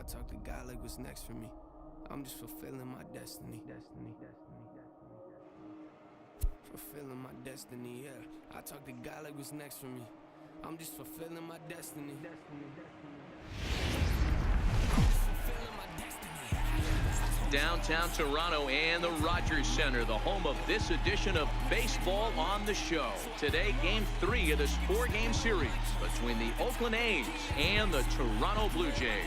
I talk to God like what's next for me. I'm just fulfilling my destiny. Fulfilling my destiny, yeah. I talk to God like what's next for me. I'm just fulfilling my destiny. Downtown Toronto and the Rogers Center, the home of this edition of Baseball on the Show. Today, Game 3 of this 4-game series between the Oakland A's and the Toronto Blue Jays.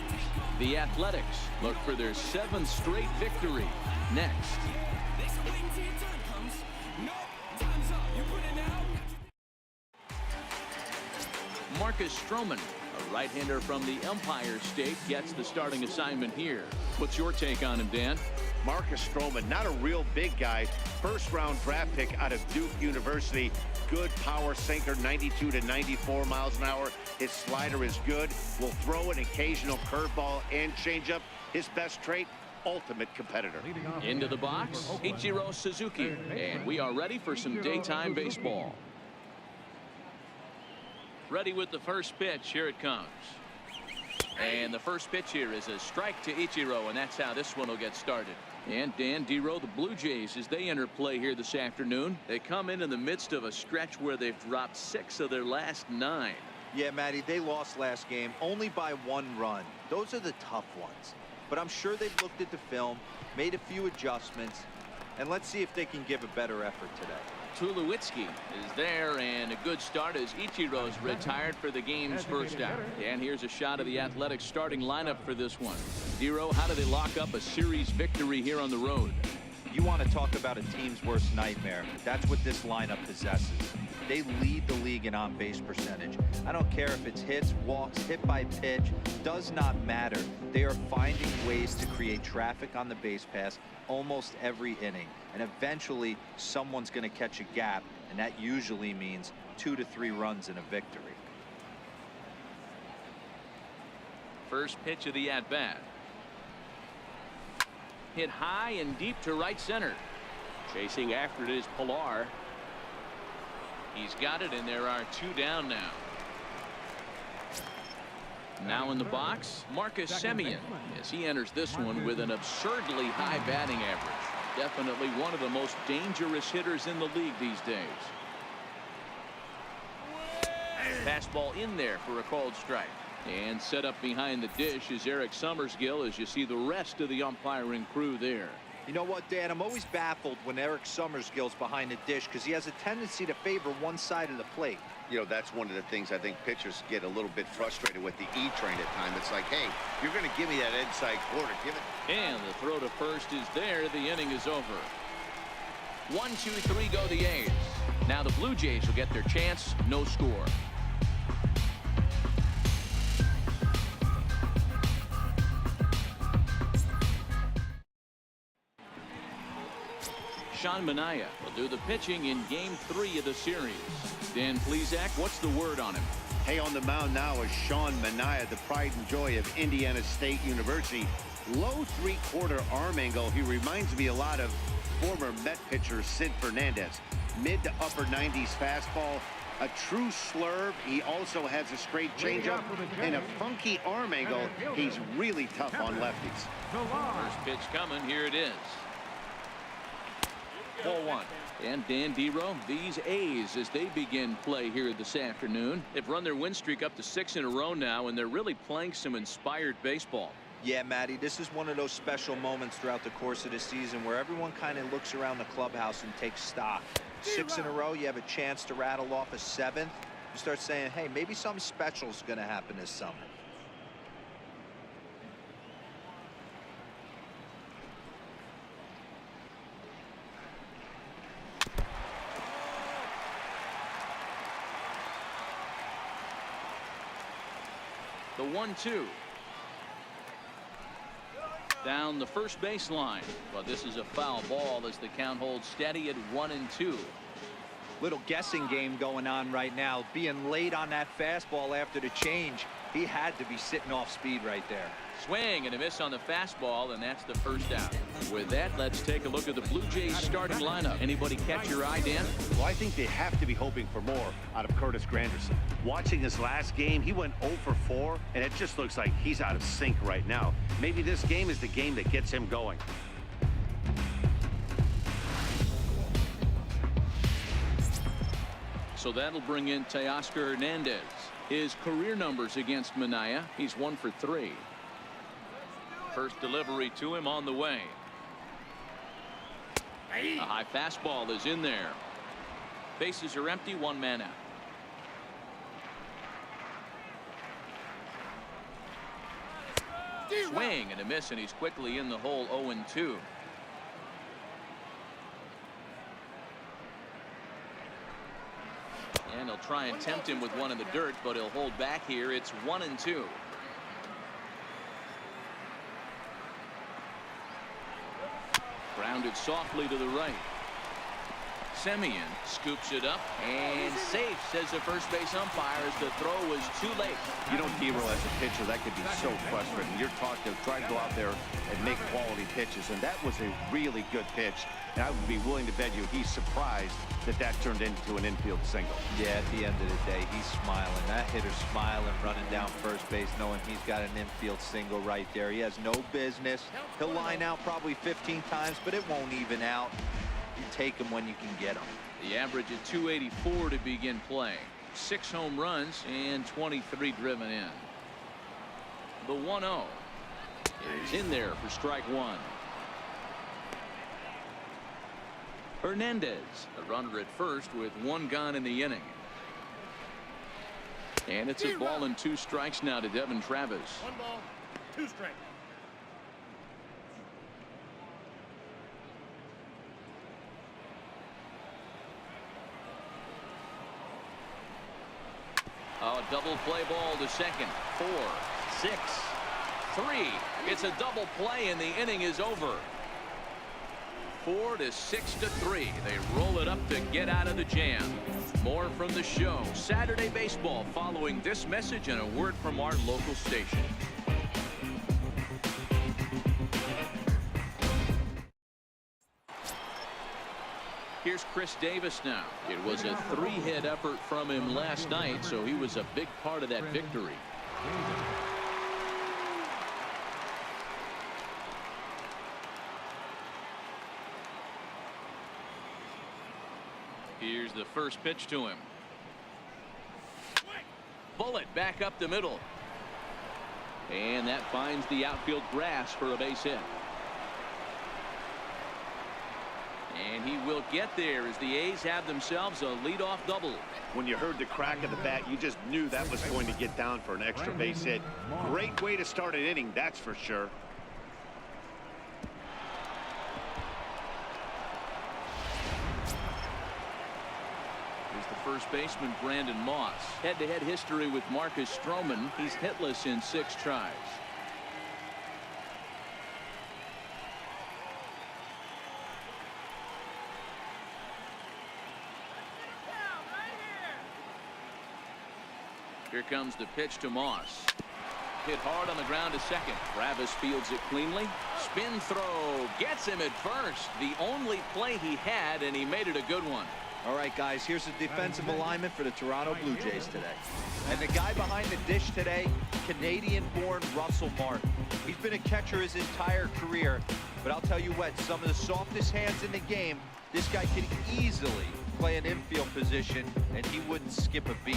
The Athletics look for their 7th straight victory next. Marcus Stroman, a right-hander from the Empire State, gets the starting assignment here. What's your take on him, Dan? Marcus Stroman, not a real big guy. First-round draft pick out of Duke University. Good power sinker, 92 to 94 miles an hour. His slider is good. Will throw an occasional curveball and changeup. His best trait, ultimate competitor. Into the box, Ichiro Suzuki. And we are ready for some daytime baseball. Ready with the first pitch. Here it comes. And the first pitch here is a strike to Ichiro, and that's how this one will get started. And Dan Dero, the Blue Jays, as they enter play here this afternoon, they come in the midst of a stretch where they've dropped 6 of their last 9. Yeah, Matty, they lost last game only by 1 run. Those are the tough ones. But I'm sure they've looked at the film, made a few adjustments, and let's see if they can give a better effort today. Tulowitzki is there, and a good start as Ichiro's retired for the game's first out. And here's a shot of the Athletics starting lineup for this one. Dero, how do they lock up a series victory here on the road? You want to talk about a team's worst nightmare. That's what this lineup possesses. They lead the league in on-base percentage. I don't care if it's hits, walks, hit by pitch, does not matter. They are finding ways to create traffic on the base pass almost every inning. And eventually, someone's going to catch a gap, and that usually means 2 to 3 runs in a victory. First pitch of the at-bat. Hit high and deep to right center. Chasing after it is Pilar. He's got it, and there are 2 down now. Now in the box, Marcus Semien, as he enters this one with an absurdly high batting average. Definitely one of the most dangerous hitters in the league these days. Fastball in there for a called strike. And set up behind the dish is Eric Summersgill, as you see the rest of the umpiring crew there. You know what, Dan? I'm always baffled when Eric Summersgill's behind the dish because he has a tendency to favor one side of the plate. You know, that's one of the things I think pitchers get a little bit frustrated with the E-train at times. It's like, hey, you're going to give me that inside quarter. Give it. And the throw to first is there. The inning is over. 1, 2, 3 go the A's. Now the Blue Jays will get their chance. No score. Sean Manaea will do the pitching in Game 3 of the series. Dan Plesac, what's the word on him? Hey, on the mound now is Sean Manaea, the pride and joy of Indiana State University. Low 3/4 arm angle. He reminds me a lot of former Met pitcher Sid Fernandez. Mid to upper 90s fastball. A true slurve. He also has a straight changeup and a funky arm angle. He's really tough on lefties. First pitch coming. Here it is. 4-1. And Dan Dero, these A's, as they begin play here this afternoon, they've run their win streak up to 6 in a row now, and they're really playing some inspired baseball. Yeah, Matty, this is one of those special moments throughout the course of the season where everyone kind of looks around the clubhouse and takes stock. 6 in a row, you have a chance to rattle off a 7th. You start saying, hey, maybe something special is going to happen this summer. The 1-2. Down the first baseline. But this is a foul ball as the count holds steady at 1-2. Little guessing game going on right now. Being late on that fastball after the change. He had to be sitting off speed right there. Swing and a miss on the fastball, and that's the first out. With that, let's take a look at the Blue Jays starting lineup. Anybody catch your eye, Dan? Well, I think they have to be hoping for more out of Curtis Granderson. Watching his last game, he went 0 for 4, and it just looks like he's out of sync right now. Maybe this game is the game that gets him going. So that'll bring in Teoscar Hernandez. His career numbers against Minaya, he's 1 for 3. First delivery to him on the way. A high fastball is in there. Bases are empty, 1 man out. Swing and a miss, and he's quickly in the hole, 0-2. And he'll try and tempt him with one in the dirt, but he'll hold back here. It's 1-2. Grounded softly to the right. Semien scoops it up and safe, says the first base umpire, as the throw was too late. You know, Gabriel, as a pitcher, that could be so frustrating. You're taught to try to go out there and make quality pitches, and that was a really good pitch. And I would be willing to bet you he's surprised that that turned into an infield single. Yeah, at the end of the day, he's smiling. That hitter's smiling, running down first base, knowing he's got an infield single right there. He has no business. He'll line out probably 15 times, but it won't even out. You take him when you can get him. The average at 284 to begin play. 6 home runs and 23 driven in. The 1-0 is in there for strike 1. Hernandez, a runner at first with 1 gone in the inning. And it's a ball and 2 strikes now to Devin Travis. 1 ball, 2 strikes. Oh, double play ball to second. 4, 6, 3. It's a double play and the inning is over. 4 to 6 to 3. They roll it up to get out of the jam. More from the show. Saturday baseball following this message and a word from our local station. Here's Chris Davis now. It was a 3-hit effort from him last night, so he was a big part of that victory. Here's the first pitch to him. Bullet back up the middle. And that finds the outfield grass for a base hit. And he will get there as the A's have themselves a leadoff double. When you heard the crack of the bat, you just knew that was going to get down for an extra base hit. Great way to start an inning, that's for sure. Here's the first baseman, Brandon Moss. Head-to-head history with Marcus Stroman. He's hitless in 6 tries. Here comes the pitch to Moss. Hit hard on the ground to second. Travis fields it cleanly. Spin throw gets him at first. The only play he had, and he made it a good one. All right, guys, here's the defensive alignment for the Toronto Blue Jays today. And the guy behind the dish today, Canadian-born Russell Martin. He's been a catcher his entire career, but I'll tell you what, some of the softest hands in the game, this guy could easily play an infield position, and he wouldn't skip a beat.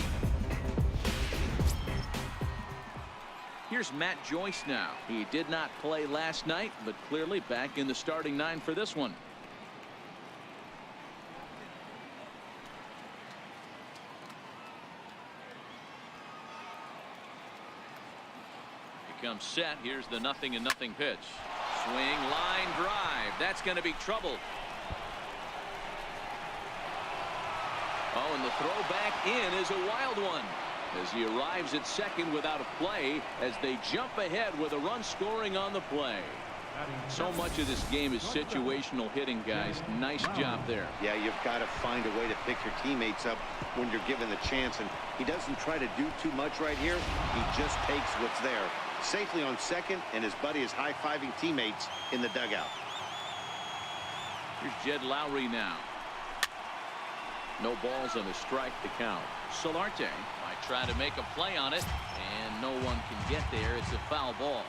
Here's Matt Joyce now. He did not play last night, but clearly back in the starting 9 for this one. He comes set. Here's the 0-0 pitch. Swing, line drive. That's going to be trouble. Oh, and the throw back in is a wild one, as he arrives at second without a play as they jump ahead with a run scoring on the play. So much of this game is situational hitting, guys. Nice job there. Yeah, you've got to find a way to pick your teammates up when you're given the chance, and he doesn't try to do too much right here. He just takes what's there. safely on second, and his buddy is high-fiving teammates in the dugout. Here's Jed Lowry now. No balls on the strike to count. Solarte might try to make a play on it, and no one can get there. It's a foul ball.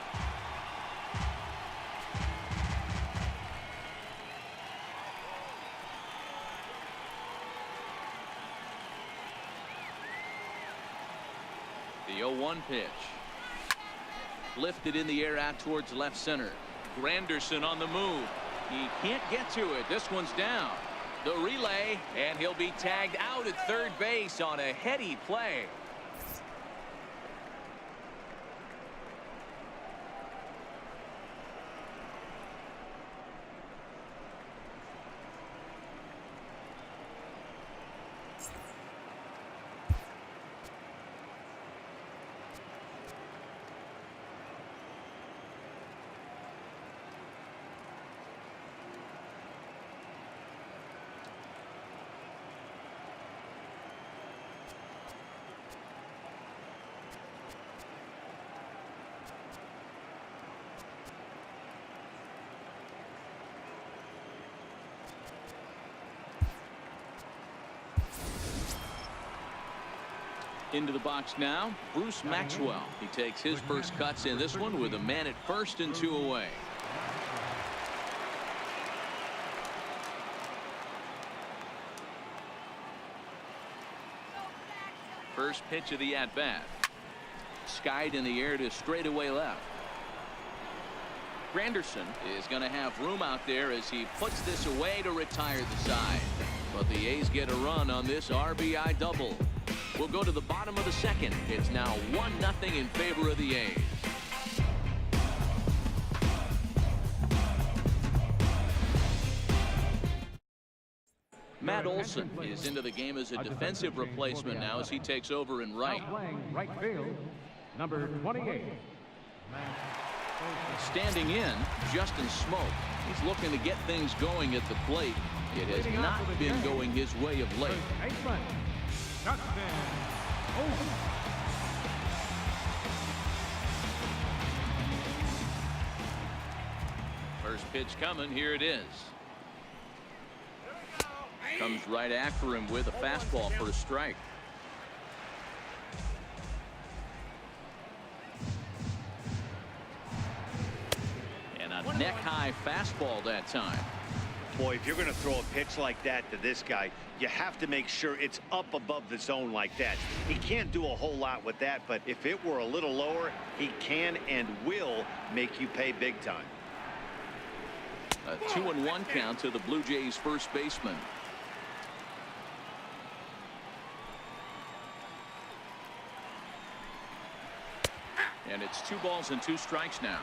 The 0-1 pitch. Lifted in the air out towards left center. Granderson on the move. He can't get to it. This one's down. The relay, and he'll be tagged out at third base on a heady play. Into the box now, Bruce Maxwell. He takes his first cuts in this one with a man at first and 2 away. First pitch of the at-bat. Skied in the air to straightaway left. Granderson is going to have room out there as he puts this away to retire the side. But the A's get a run on this RBI double. We'll go to the bottom of the second. It's now 1-0 in favor of the A's. Matt Olson is into the game as a defensive replacement now as he takes over in right. Playing right field, number 28. Standing in, Justin Smoke. He's looking to get things going at the plate. It has not been going his way of late. First pitch coming. Here it is. Comes right after him with a fastball for a strike. And a neck-high fastball that time. Boy, if you're going to throw a pitch like that to this guy, you have to make sure it's up above the zone like that. He can't do a whole lot with that, but if it were a little lower, he can and will make you pay big time. A 2-1 count to the Blue Jays first baseman. And it's 2 balls and 2 strikes now.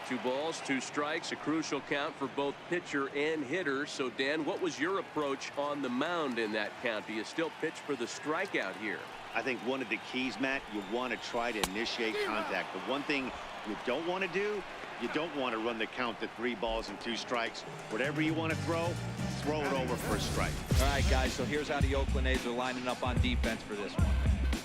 2 balls, 2 strikes, a crucial count for both pitcher and hitter. So, Dan, what was your approach on the mound in that count? Do you still pitch for the strikeout here? I think one of the keys, Matt, you want to try to initiate contact. The one thing you don't want to do, you don't want to run the count to 3 balls and 2 strikes. Whatever you want to throw it over for a strike. All right, guys, so here's how the Oakland A's are lining up on defense for this one.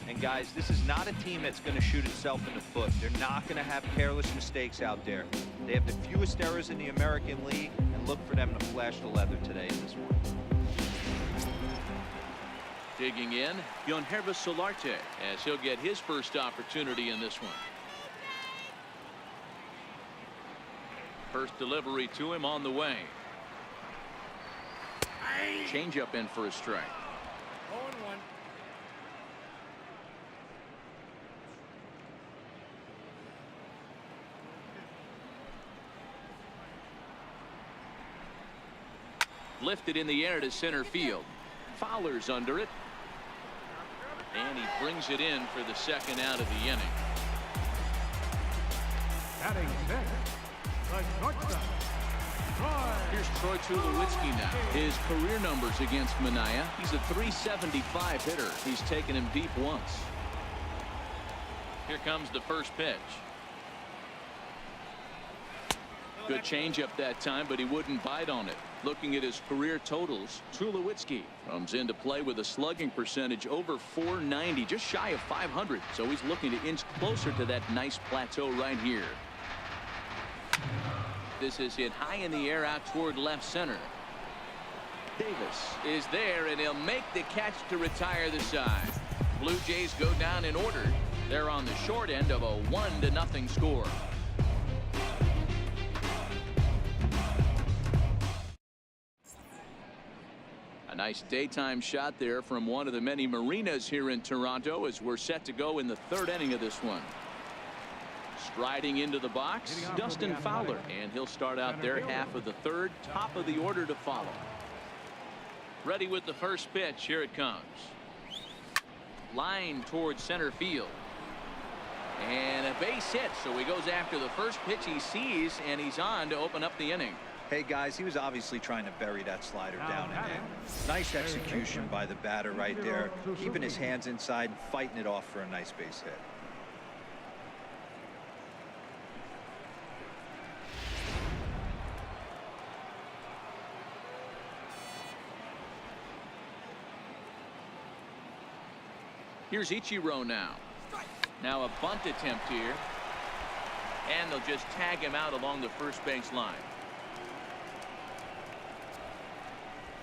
And guys, this is not a team that's going to shoot itself in the foot. They're not going to have careless mistakes out there. They have the fewest errors in the American League, and look for them to flash the leather today in this one. Digging in, Yonhervis Solarte, as he'll get his first opportunity in this one. First delivery to him on the way. Changeup in for a strike. 0-1. Lifted in the air to center field. Fowler's under it. And he brings it in for the second out of the inning. Batting sixth, the shortstop, Troy. Here's Troy Tulowitzki now. His career numbers against Manaea. He's a .375 hitter. He's taken him deep once. Here comes the first pitch. Good changeup that time, but he wouldn't bite on it. Looking at his career totals, Tulowitzki comes into play with a slugging percentage over .490, just shy of .500. So he's looking to inch closer to that nice plateau right here. This is hit high in the air out toward left center. Davis is there, and he'll make the catch to retire the side. Blue Jays go down in order. They're on the short end of a 1-0 score. A nice daytime shot there from one of the many marinas here in Toronto as we're set to go in the third inning of this one. Striding into the box, Dustin Fowler, and he'll start out their half of the third, top of the order to follow. Ready with the first pitch. Here it comes. Line towards center field. And a base hit, so he goes after the first pitch he sees, and he's on to open up the inning. Hey guys, he was obviously trying to bury that slider down and in. Nice execution by the batter right there, keeping his hands inside and fighting it off for a nice base hit. Here's Ichiro now. Now a bunt attempt here. And they'll just tag him out along the first base line.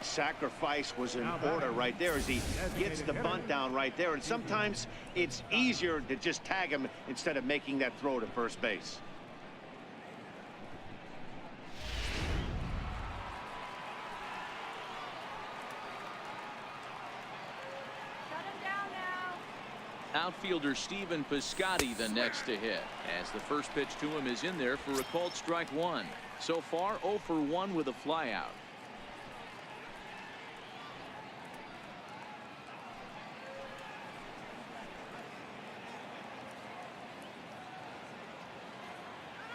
Sacrifice was in order right there as he gets the bunt down right there. And sometimes it's easier to just tag him instead of making that throw to first base. Outfielder Stephen Piscotty the next to hit, as the first pitch to him is in there for a called strike one. So far 0 for 1 with a flyout.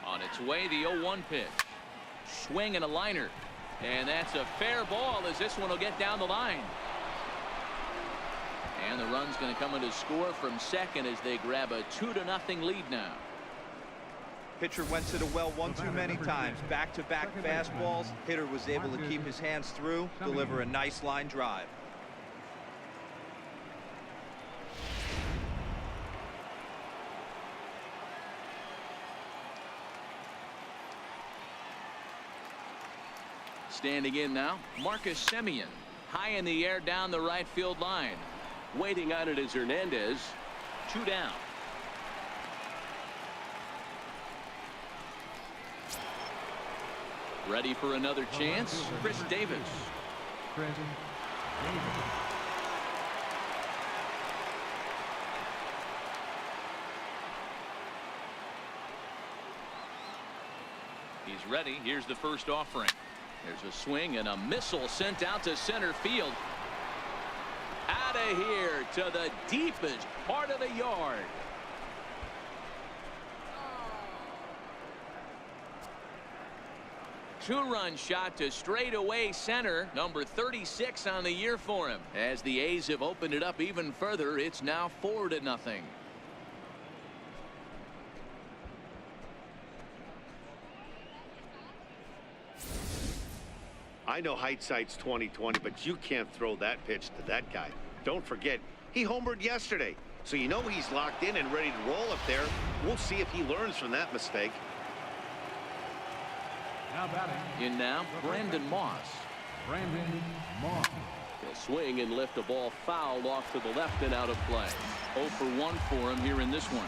On its way, the 0-1 pitch. Swing and a liner, and that's a fair ball as this one will get down the line. And the run's going to come in to score from second as they grab a 2-0 lead now. Pitcher went to the well one too many times. Back-to-back fastballs. Hitter was able to keep his hands through, deliver a nice line drive. Standing in now, Marcus Semien. High in the air down the right field line. Waiting on it is Hernandez. 2 down. Ready for another chance, Chris Davis. He's ready. Here's the first offering. There's a swing and a missile sent out to center field. Out of here to the deepest part of the yard. Two-run shot to straightaway center. Number 36 on the year for him. As the A's have opened it up even further, it's now 4-0. I know hindsight's 20/20, but you can't throw that pitch to that guy. Don't forget, he homered yesterday, so you know he's locked in and ready to roll up there. We'll see if he learns from that mistake. Now batting. In now, Brandon Moss. He'll swing and lift a ball foul off to the left and out of play. 0 for 1 for him here in this one.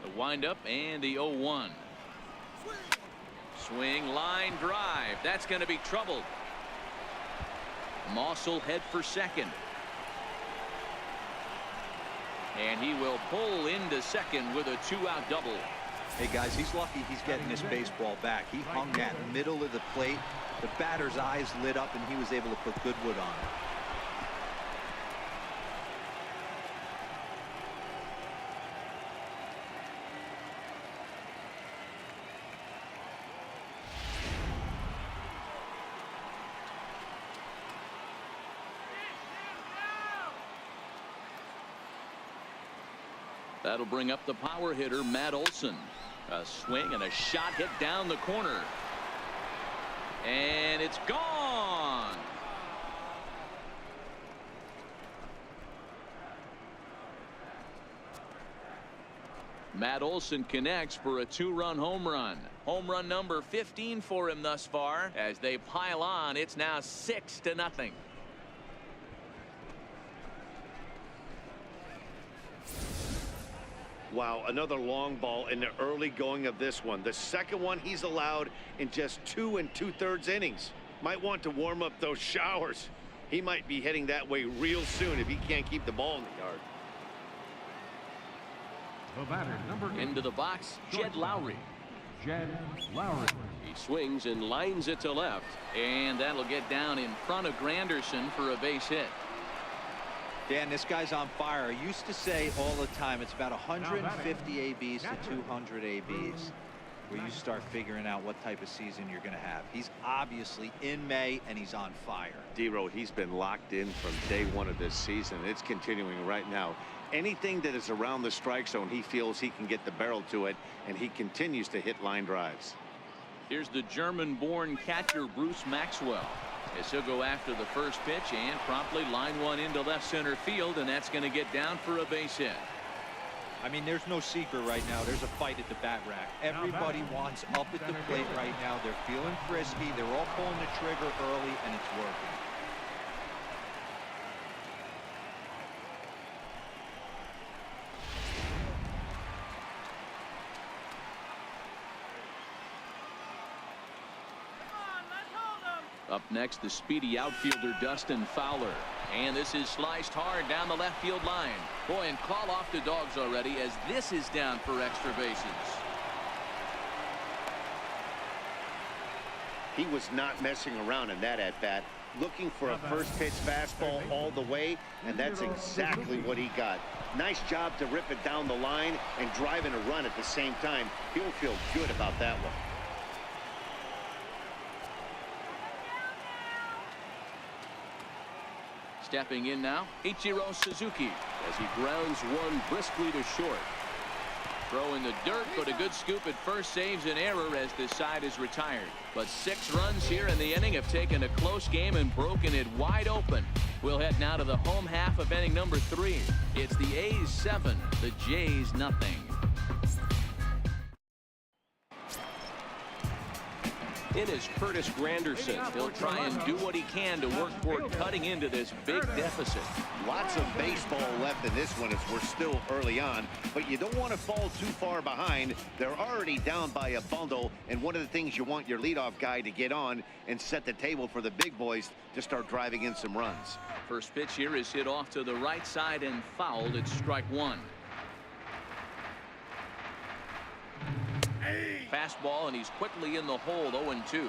The windup and the 0-1. Swing, line drive. That's going to be troubled. Moss will head for second. And he will pull into second with a 2-out double. Hey guys, he's lucky he's getting this baseball back. He hung that middle of the plate. The batter's eyes lit up and he was able to put good wood on it. That'll bring up the power hitter, Matt Olson. A swing and a shot hit down the corner. And it's gone. Matt Olson connects for a 2-run home run. Home run number 15 for him thus far. As they pile on, it's now 6-0. Wow, another long ball in the early going of this one. The second one he's allowed in just 2 2/3 innings. Might want to warm up those showers. He might be heading that way real soon if he can't keep the ball in the yard. The batter, number 8. Into the box, Jed Lowry. Jed Lowry. He swings and lines it to left. And that'll get down in front of Granderson for a base hit. Dan, this guy's on fire. I used to say all the time it's about 150 ABs to 200 ABs where you start figuring out what type of season you're going to have. He's obviously in May and he's on fire. D-Road, he's been locked in from day one of this season. It's continuing right now. Anything that is around the strike zone, he feels he can get the barrel to it, and he continues to hit line drives. Here's the German-born catcher, Bruce Maxwell. As he'll go after the first pitch and promptly line one into left center field, and that's going to get down for a base hit. I mean, there's no secret right now. There's a fight at the bat rack. Everybody wants up at the plate right now. They're feeling frisky. They're all pulling the trigger early, and it's working. Up next, the speedy outfielder Dustin Fowler. And this is sliced hard down the left field line. Boy, and call off the dogs already as this is down for extra bases. He was not messing around in that at-bat, looking for a first pitch fastball all the way, and that's exactly what he got. Nice job to rip it down the line and drive in a run at the same time. He'll feel good about that one. Stepping in now, Ichiro Suzuki as he grounds one briskly to short. Throw in the dirt, but a good scoop at first saves an error as this side is retired. But 6 runs here in the inning have taken a close game and broken it wide open. We'll head now to the home half of inning number 3. It's the A's 7, the Jays nothing. In is Curtis Granderson. He'll try and do what he can to work toward cutting into this big deficit. Lots of baseball left in this one as we're still early on, but you don't want to fall too far behind. They're already down by a bundle, and one of the things you want your leadoff guy to get on and set the table for the big boys to start driving in some runs. First pitch here is hit off to the right side and fouled. It's strike 1. Fastball, and he's quickly in the hole. 0-2.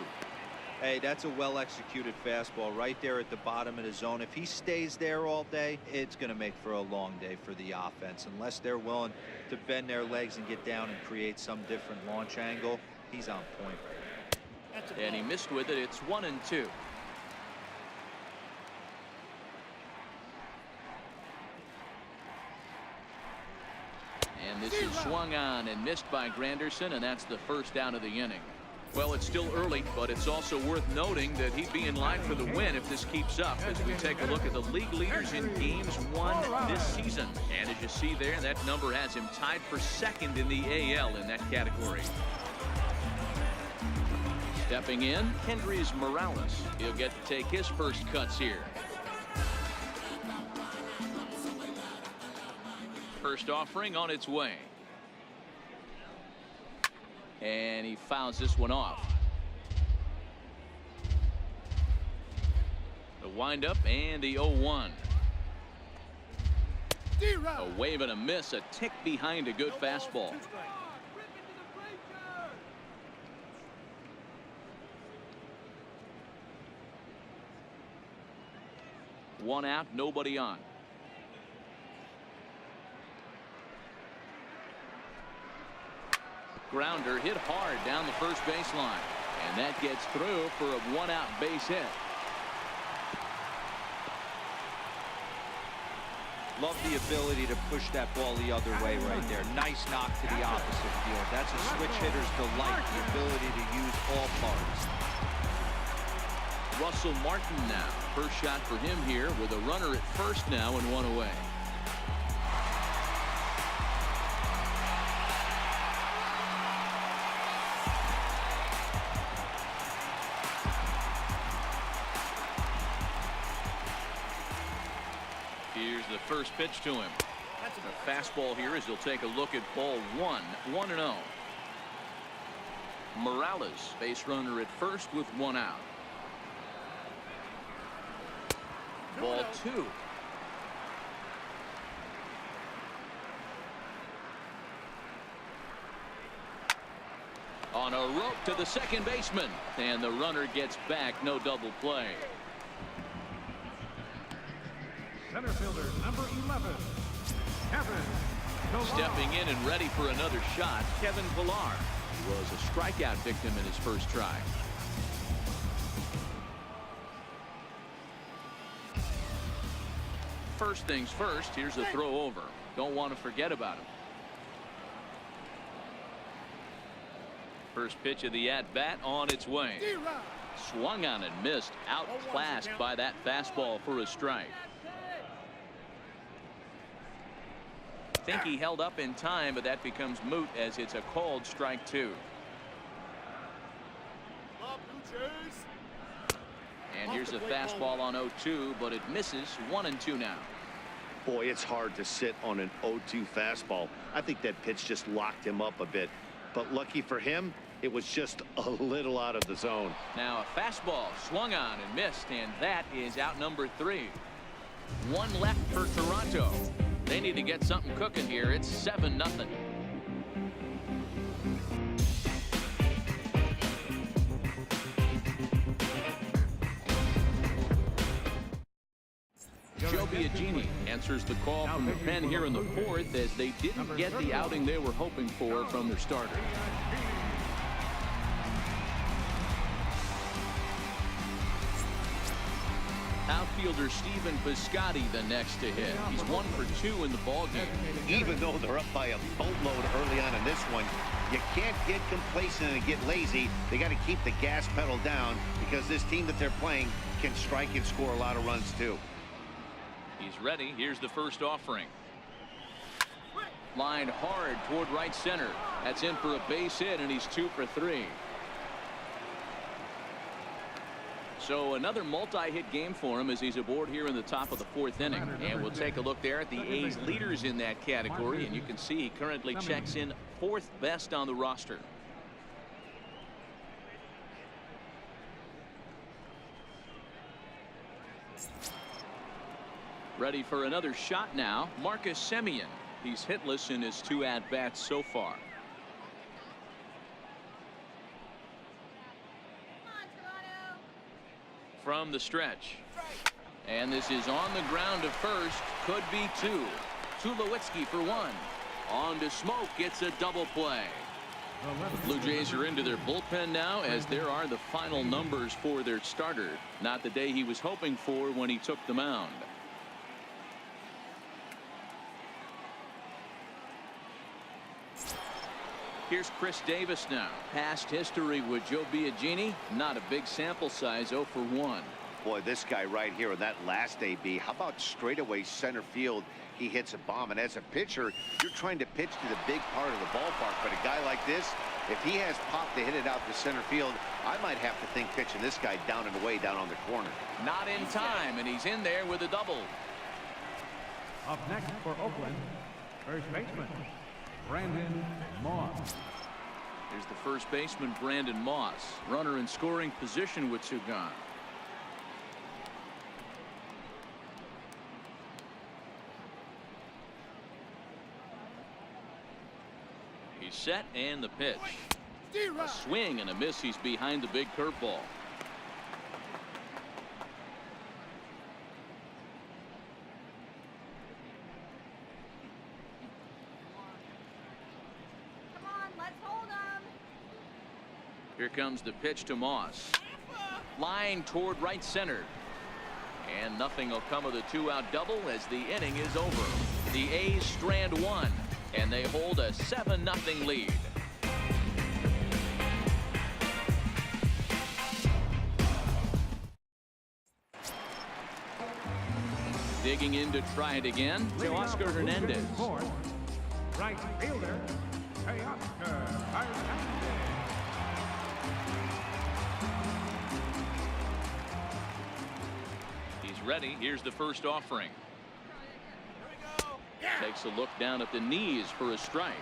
Hey, that's a well-executed fastball right there at the bottom of the zone. If he stays there all day, it's going to make for a long day for the offense. Unless they're willing to bend their legs and get down and create some different launch angle, he's on point. And he missed with it. It's 1-2. And this is swung on and missed by Granderson, and that's the first out of the inning. Well, it's still early, but it's also worth noting that he'd be in line for the win if this keeps up as we take a look at the league leaders in games won this season. And as you see there, that number has him tied for second in the AL in that category. Stepping in, Kendrys Morales. He'll get to take his first cuts here. First offering on its way. And he fouls this one off. The windup and the 0-1. A wave and a miss, a tick behind a good fastball. One out, nobody on. Grounder hit hard down the first baseline, and that gets through for a 1-out base hit. Love the ability to push that ball the other way right there. Nice knock to the opposite field. That's a switch hitter's delight, the ability to use all parts. Russell Martin now. First shot for him here with a runner at first now and one away. Here's the first pitch to him. A fastball here as he'll take a look at ball one. 1-0. Morales, base runner at first with one out. Ball two. On a rope to the second baseman, and the runner gets back. No double play. Center fielder number 11, Kevin Pillar. Stepping in and ready for another shot, Kevin Pillar. He was a strikeout victim in his first try. First things first, here's a throw over. Don't want to forget about him. First pitch of the at-bat on its way. Swung on and missed. Outclassed by that fastball for a strike. Think he held up in time, but that becomes moot as it's a called strike two. And here's a fastball on 0-2, but it misses. 1-2 now. Boy, it's hard to sit on an 0-2 fastball. I think that pitch just locked him up a bit. But lucky for him, it was just a little out of the zone. Now a fastball swung on and missed, and that is out number 3. One left for Toronto. They need to get something cooking here. It's 7-0. Joe Biagini answers the call from the pen here in the fourth as they didn't get the outing they were hoping for from their starter. Outfielder Stephen Piscotty the next to hit. He's 1 for 2 in the ballgame. Even though they're up by a boatload early on in this one, you can't get complacent and get lazy. They got to keep the gas pedal down because this team that they're playing can strike and score a lot of runs too. He's ready. Here's the first offering. Lined hard toward right center. That's in for a base hit, and he's 2 for 3. So another multi-hit game for him as he's aboard here in the top of the 4th inning. And we'll take a look there at the A's leaders in that category, and you can see he currently checks in 4th best on the roster. Ready for another shot now, Marcus Semien. He's hitless in his 2 at-bats so far. From the stretch. And this is on the ground to first. Could be 2. Tulowitzki for 1. On to Smoke. Gets a double play. The Blue Jays are into their bullpen now as there are the final numbers for their starter. Not the day he was hoping for when he took the mound. Here's Chris Davis now. Past history with Joe Biagini. Not a big sample size. 0 for 1. Boy, this guy right here in that last AB. How about straightaway center field? He hits a bomb. And as a pitcher, you're trying to pitch to the big part of the ballpark. But a guy like this, if he has pop to hit it out to center field, I might have to think pitching this guy down and away down on the corner. Not in time, and he's in there with a double. Up next for Oakland, first baseman, Brandon Moss. Here's the first baseman, Brandon Moss. Runner in scoring position with 2 gone. He's set, and the pitch. A swing and a miss. He's behind the big curveball. Here comes the pitch to Moss. Line toward right center. And nothing will come of the 2-out double as the inning is over. The A's strand one, and they hold a 7-0 lead. Digging in to try it again, Oscar Hernandez. Right fielder, Oscar Hernandez. He's ready. Here's the first offering. Takes a look down at the knees for a strike.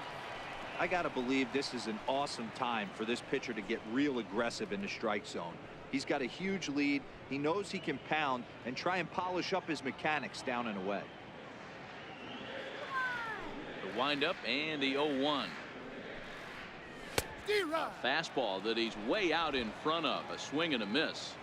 I got to believe this is an awesome time for this pitcher to get real aggressive in the strike zone. He's got a huge lead. He knows he can pound and try and polish up his mechanics down and away. The windup and the 0-1. A fastball that he's way out in front of. A swing and a miss.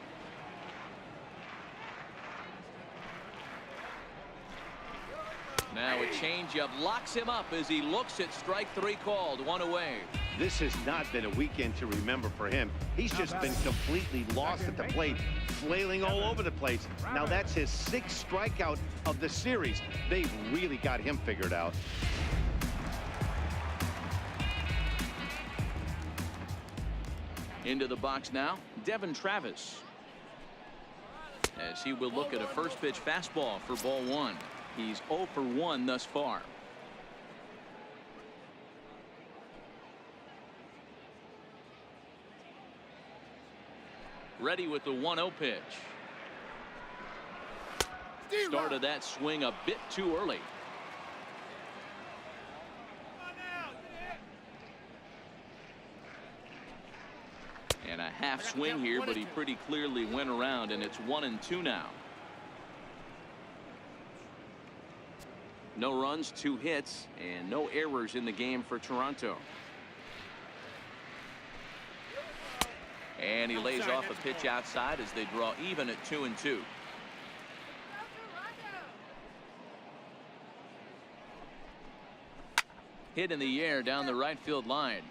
Now a changeup locks him up as he looks at strike three called. One away. This has not been a weekend to remember for him. He's just been completely lost at the plate, flailing all over the place. Now that's his 6th strikeout of the series. They've really got him figured out. Into the box now, Devin Travis. As he will look at a first pitch fastball for ball 1. He's 0 for 1 thus far. Ready with the 1-0 pitch. Started that swing a bit too early. And a half swing here, but he pretty clearly went around, and it's 1-2 now. No runs, 2 hits, and no errors in the game for Toronto. And he lays off a pitch outside as they draw even at 2-2. Hit in the air down the right field line.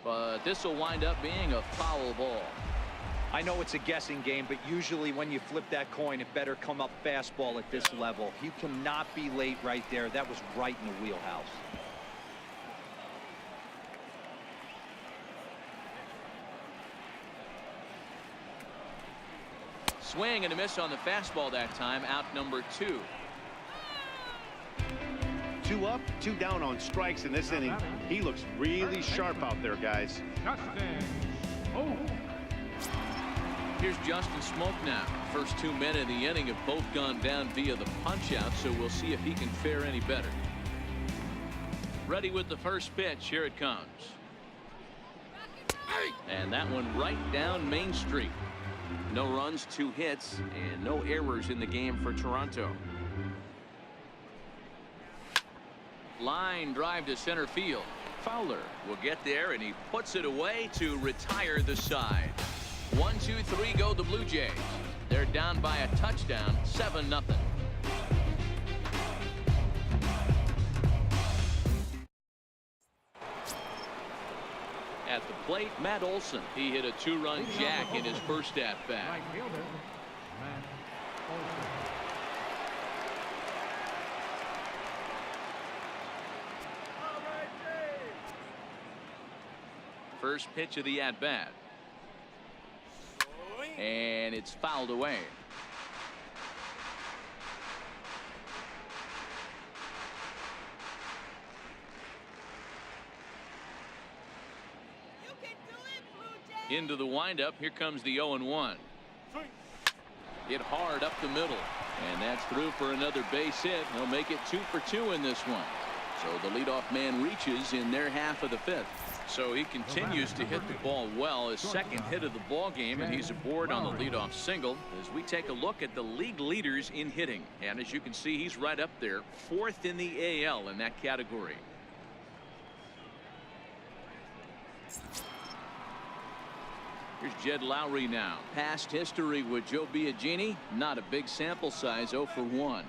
But this will wind up being a foul ball. I know it's a guessing game, but usually when you flip that coin, it better come up fastball at this level. You cannot be late right there. That was right in the wheelhouse. Swing and a miss on the fastball that time. Out number 2. 2 up, 2 down on strikes in this inning. He looks really sharp out there, guys. Here's Justin Smoke now. First 2 men in the inning have both gone down via the punch out, so we'll see if he can fare any better. Ready with the first pitch. Here it comes. And that one right down Main Street. No runs, 2 hits, and no errors in the game for Toronto. Line drive to center field. Fowler will get there, and he puts it away to retire the side. 1, 2, 3 go the Blue Jays. They're down by a touchdown, 7-0. At the plate, Matt Olson. He hit a 2-run jack in his first at-bat. Right fielder, Matt Olson. First pitch of the at-bat. And it's fouled away. Into the windup. Here comes the 0-1. Hit hard up the middle. And that's through for another base hit. He'll make it 2 for 2 in this one. So the leadoff man reaches in their half of the 5th. So he continues to hit the ball well. His second hit of the ball game, and he's aboard on the leadoff single as we take a look at the league leaders in hitting. And as you can see, he's right up there, 4th in the AL in that category. Here's Jed Lowry now. Past history with Joe Biagini, not a big sample size, 0 for 1.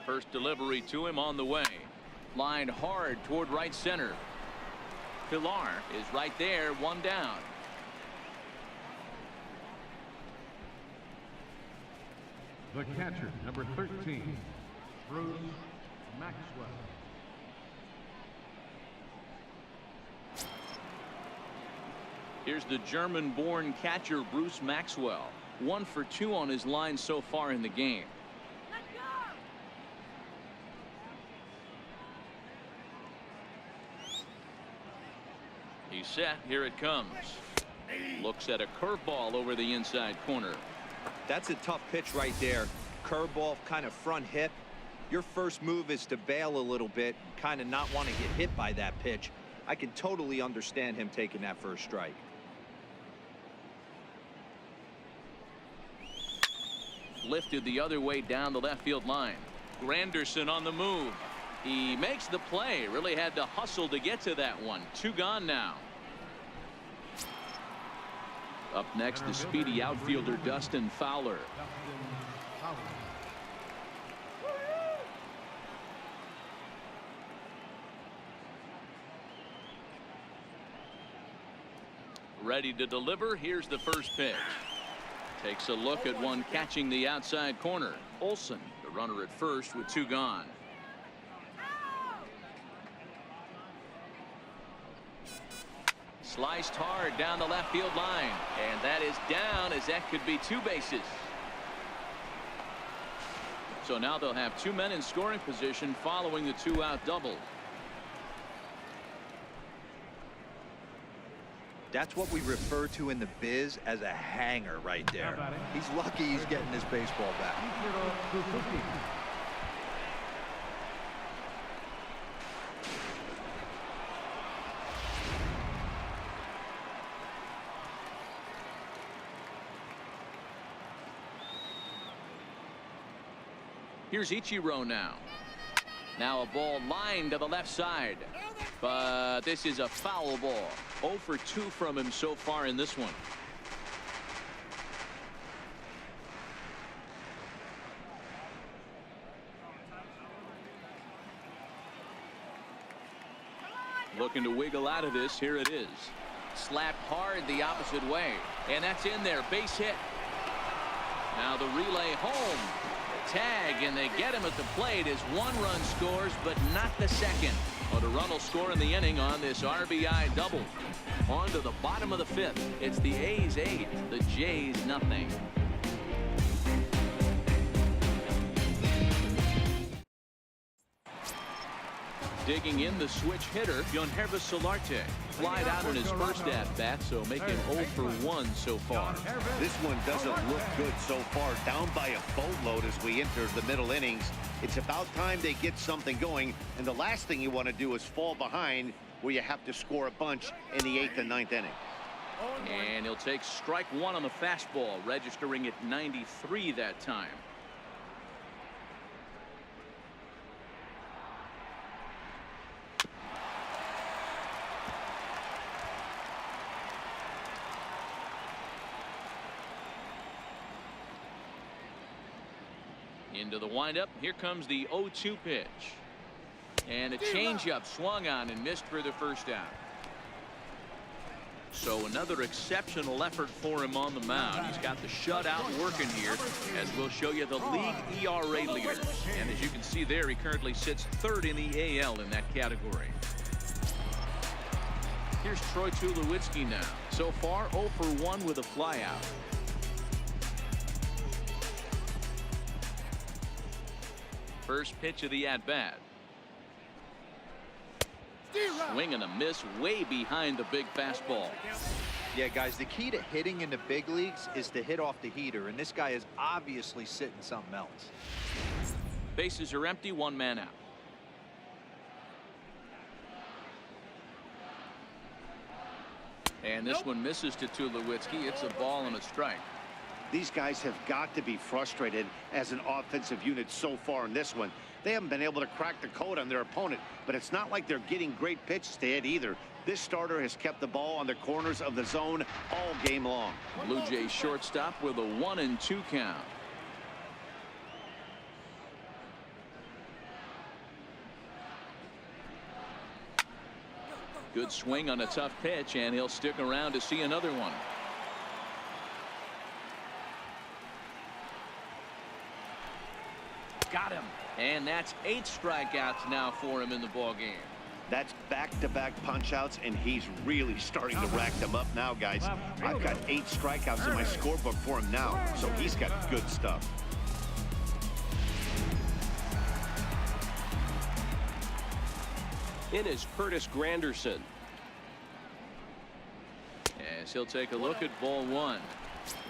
First delivery to him on the way. Lined hard toward right center. Pilar is right there, one down. The catcher, number 13, Bruce Maxwell. Here's the German-born catcher, Bruce Maxwell. 1 for 2 on his line so far in the game. He's set. Here it comes. Looks at a curveball over the inside corner. That's a tough pitch right there. Curveball, kind of front hip. Your first move is to bail a little bit, kind of not want to get hit by that pitch. I can totally understand him taking that first strike. Lifted the other way down the left field line. Granderson on the move. He makes the play. Really had to hustle to get to that one. 2 gone now. Up next, the speedy outfielder Dustin Fowler. Ready to deliver. Here's the first pitch. Takes a look at one catching the outside corner. Olsen, the runner at first with 2 gone. Sliced hard down the left field line, and that is down, as that could be 2 bases. So now they'll have 2 men in scoring position following the 2-out double. That's what we refer to in the biz as a hanger right there. He's lucky he's getting his baseball back. Here's Ichiro now. Now a ball lined to the left side. But this is a foul ball. 0 for 2 from him so far in this one. Looking to wiggle out of this. Here it is. Slapped hard the opposite way. And that's in there. Base hit. Now the relay home. Tag, and they get him at the plate as 1 run scores, but not the second. But a run will score in the inning on this RBI double. On to the bottom of the 5th. It's the A's 8, the Jays nothing. Digging in, the switch hitter, Yonhervis Solarte. Flied out in his first at-bat, so make him 0 for 1 so far. This one doesn't look good so far. Down by a boatload as we enter the middle innings. It's about time they get something going, and the last thing you want to do is fall behind where you have to score a bunch in the 8th and 9th inning. And he'll take strike 1 on the fastball, registering at 93 that time. Into the windup. Here comes the 0-2 pitch. And a changeup swung on and missed for the first out. So another exceptional effort for him on the mound. He's got the shutout working here, as we'll show you the league ERA leader. And as you can see there, he currently sits 3rd in the AL in that category. Here's Troy Tulowitzki now. So far 0 for 1 with a flyout. First pitch of the at-bat. Swing and a miss way behind the big fastball. Yeah, guys, the key to hitting in the big leagues is to hit off the heater, and this guy is obviously sitting something else. Bases are empty, 1 man out. And this one misses to Tulowitzki. It's a ball and a strike. These guys have got to be frustrated as an offensive unit so far in this one. They haven't been able to crack the code on their opponent, but it's not like they're getting great pitches to hit either. This starter has kept the ball on the corners of the zone all game long. Blue Jays shortstop with a 1-2 count. Good swing on a tough pitch, and he'll stick around to see another one. Got him. And that's 8 strikeouts now for him in the ball game. That's back-to-back punch-outs, and he's really starting to rack them up now, guys. I've got 8 strikeouts in my scorebook for him now, so he's got good stuff. In is Curtis Granderson. As he'll take a look at ball 1.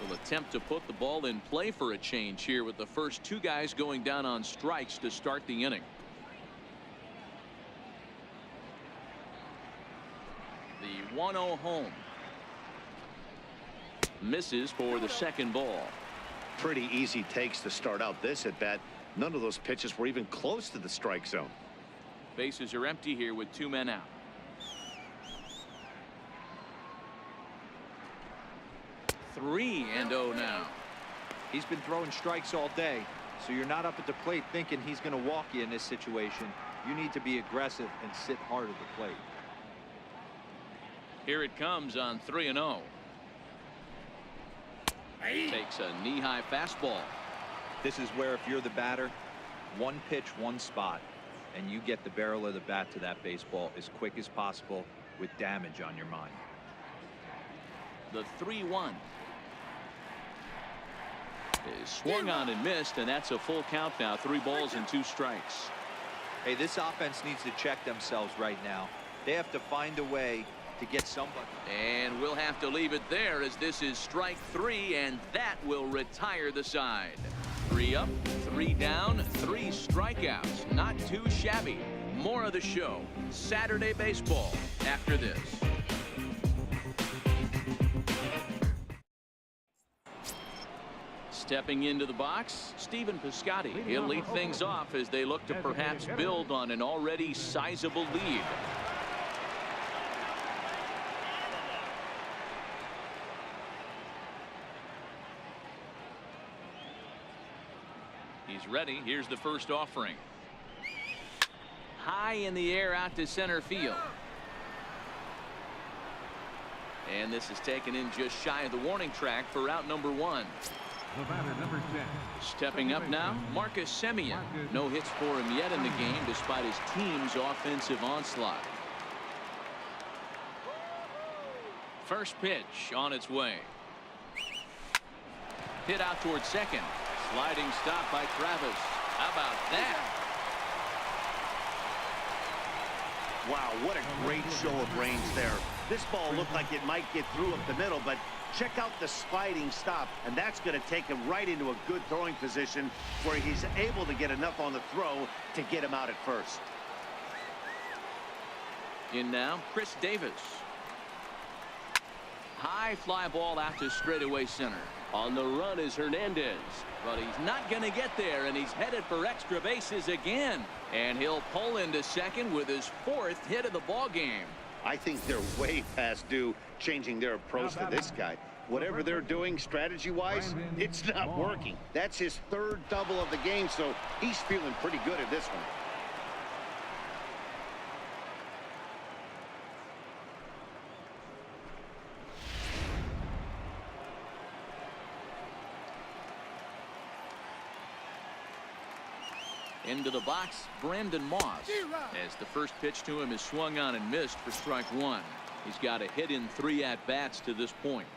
Will attempt to put the ball in play for a change here with the first 2 guys going down on strikes to start the inning. The 1-0 home. Misses for the second ball. Pretty easy takes to start out this at bat. None of those pitches were even close to the strike zone. Bases are empty here with 2 men out. Three and 0 now. He's been throwing strikes all day, so you're not up at the plate thinking he's going to walk you in this situation. You need to be aggressive and sit hard at the plate. Here it comes on 3-0. Takes a knee-high fastball. This is where if you're the batter, one pitch, one spot, and you get the barrel of the bat to that baseball as quick as possible with damage on your mind. The 3-1 is swung on and missed, and that's a full count now. 3 balls and 2 strikes. Hey, this offense needs to check themselves right now. They have to find a way to get somebody. And we'll have to leave it there as this is strike 3, and that will retire the side. 3 up, 3 down, 3 strikeouts. Not too shabby. More of the show. Saturday baseball after this. Stepping into the box, Stephen Piscotty. He'll lead things off as they look to perhaps build on an already sizable lead. He's ready. Here's the first offering. High in the air out to center field. And this is taken in just shy of the warning track for out number 1. The batter, number 10. Stepping up now, Marcus Semien. No hits for him yet in the game despite his team's offensive onslaught. First pitch on its way. Hit out towards second. Sliding stop by Travis. How about that? Wow, what a great show of range there. This ball looked like it might get through up the middle, but check out the sliding stop, and that's going to take him right into a good throwing position where he's able to get enough on the throw to get him out at first. In now, Chris Davis. High fly ball out to straightaway center. On the run is Hernandez, but he's not going to get there, and he's headed for extra bases again. And he'll pull into second with his 4th hit of the ball game. I think they're way past due changing their approach to this guy. Whatever they're doing strategy-wise, it's not working. That's his 3rd double of the game, so he's feeling pretty good at this one. Into the box, Brandon Moss. As the first pitch to him is swung on and missed for strike 1. He's got a hit in 3 at-bats to this point.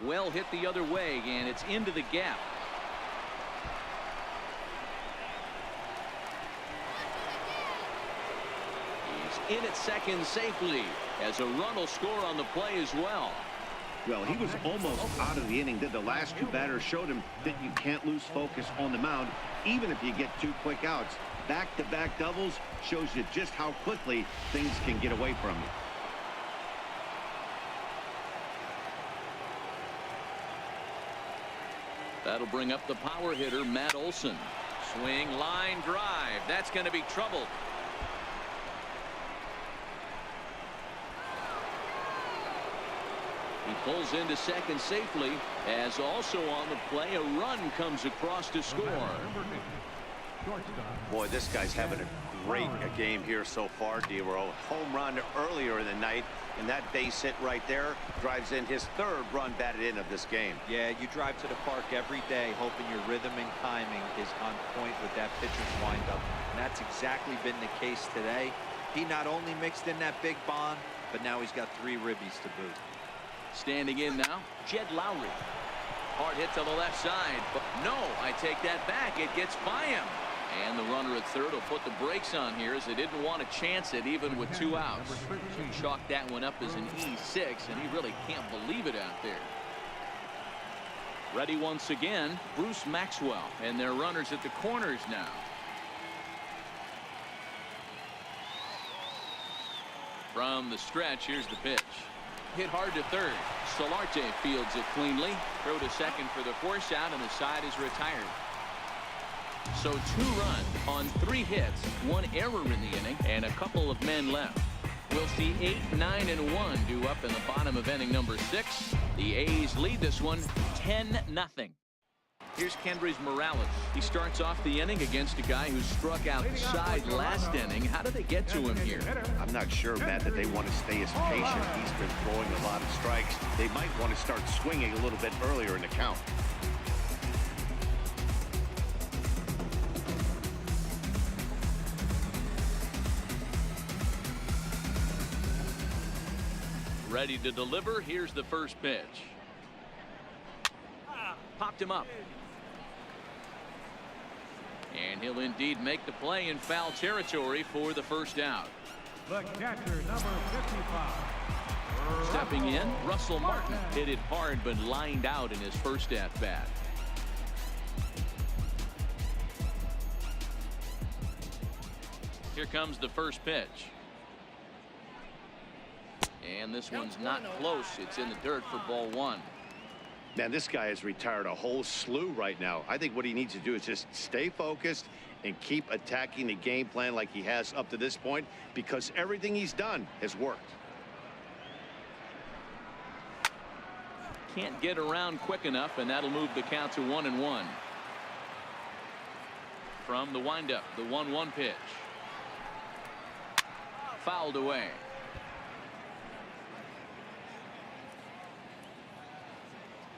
Well hit the other way, and it's into the gap. In at second safely as a run will score on the play as well. Well, he was almost out of the inning. The last 2 batters showed him that you can't lose focus on the mound, even if you get 2 quick outs. Back-to-back doubles shows you just how quickly things can get away from you. That'll bring up the power hitter, Matt Olson. Swing, line drive. That's going to be trouble. Pulls into second safely, as also on the play, a run comes across to score. Boy, this guy's having a great game here so far, D-Row. Home run earlier in the night, and that base hit right there drives in his third run batted in of this game. Yeah, you drive to the park every day hoping your rhythm and timing is on point with that pitcher's windup. And that's exactly been the case today. He not only mixed in that big bond, but now he's got 3 ribbies to boot. Standing in now, Jed Lowry. Hard hit to the left side, but no, I take that back. It gets by him. And the runner at third will put the brakes on here as they didn't want to chance it even with 2 outs. Chalk that one up as an E6, and he really can't believe it out there. Ready once again, Bruce Maxwell, and their runners at the corners now. From the stretch, here's the pitch. Hit hard to third. Solarte fields it cleanly. Throw to second for the force out, and the side is retired. So 2 runs on 3 hits, 1 error in the inning, and a couple of men left. We'll see 8, 9, and 1 due up in the bottom of inning number 6. The A's lead this one 10-0. Here's Kendrys Morales. He starts off the inning against a guy who struck outside last inning. How do they get to him here? I'm not sure, Matt, that they want to stay as patient. He's been throwing a lot of strikes. They might want to start swinging a little bit earlier in the count. Ready to deliver. Here's the first pitch. Popped him up. And he'll indeed make the play in foul territory for the first out. The catcher, number 55. Stepping in, Russell Martin hit it hard but lined out in his first at-bat. Here comes the first pitch. And this one's not close. It's in the dirt for ball 1. Man, this guy has retired a whole slew right now. I think what he needs to do is just stay focused and keep attacking the game plan like he has up to this point, because everything he's done has worked. Can't get around quick enough, and that'll move the count to 1-1. From the windup, the 1-1 pitch. Fouled away.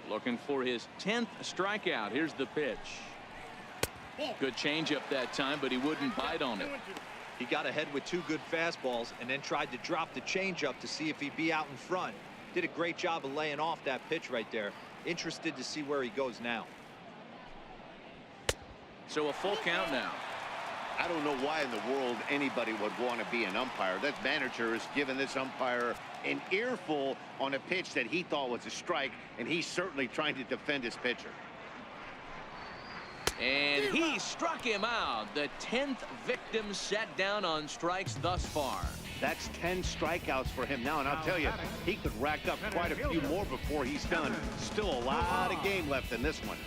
Looking for his 10th strikeout. Here's the pitch. Good changeup that time, but he wouldn't bite on it. He got ahead with 2 good fastballs and then tried to drop the changeup to see if he'd be out in front. Did a great job of laying off that pitch right there. Interested to see where he goes now. So a full count now. I don't know why in the world anybody would want to be an umpire. That manager has given this umpire an earful on a pitch that he thought was a strike, and he's certainly trying to defend his pitcher. And he struck him out. The 10th victim set down on strikes thus far. That's 10 strikeouts for him now, and I'll tell you, he could rack up quite a few more before he's done. Still a lot of game left in this one.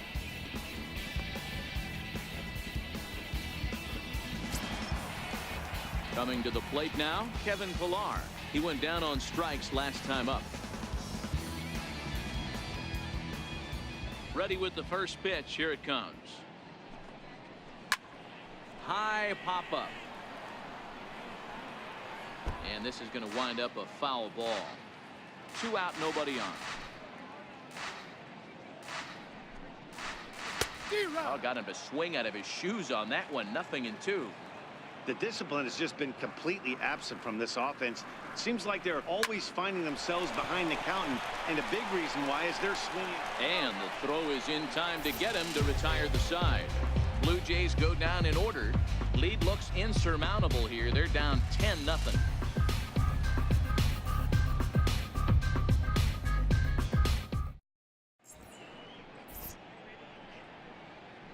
Coming to the plate now, Kevin Pillar. He went down on strikes last time up. Ready with the first pitch. Here it comes. High pop-up. And this is going to wind up a foul ball. 2 out, nobody on. Oh, got him to swing out of his shoes on that one. 0-2. The discipline has just been completely absent from this offense. It seems like they're always finding themselves behind the count, and a big reason why is they're swinging. And the throw is in time to get him to retire the side. Blue Jays go down in order. Lead looks insurmountable here. They're down 10-0.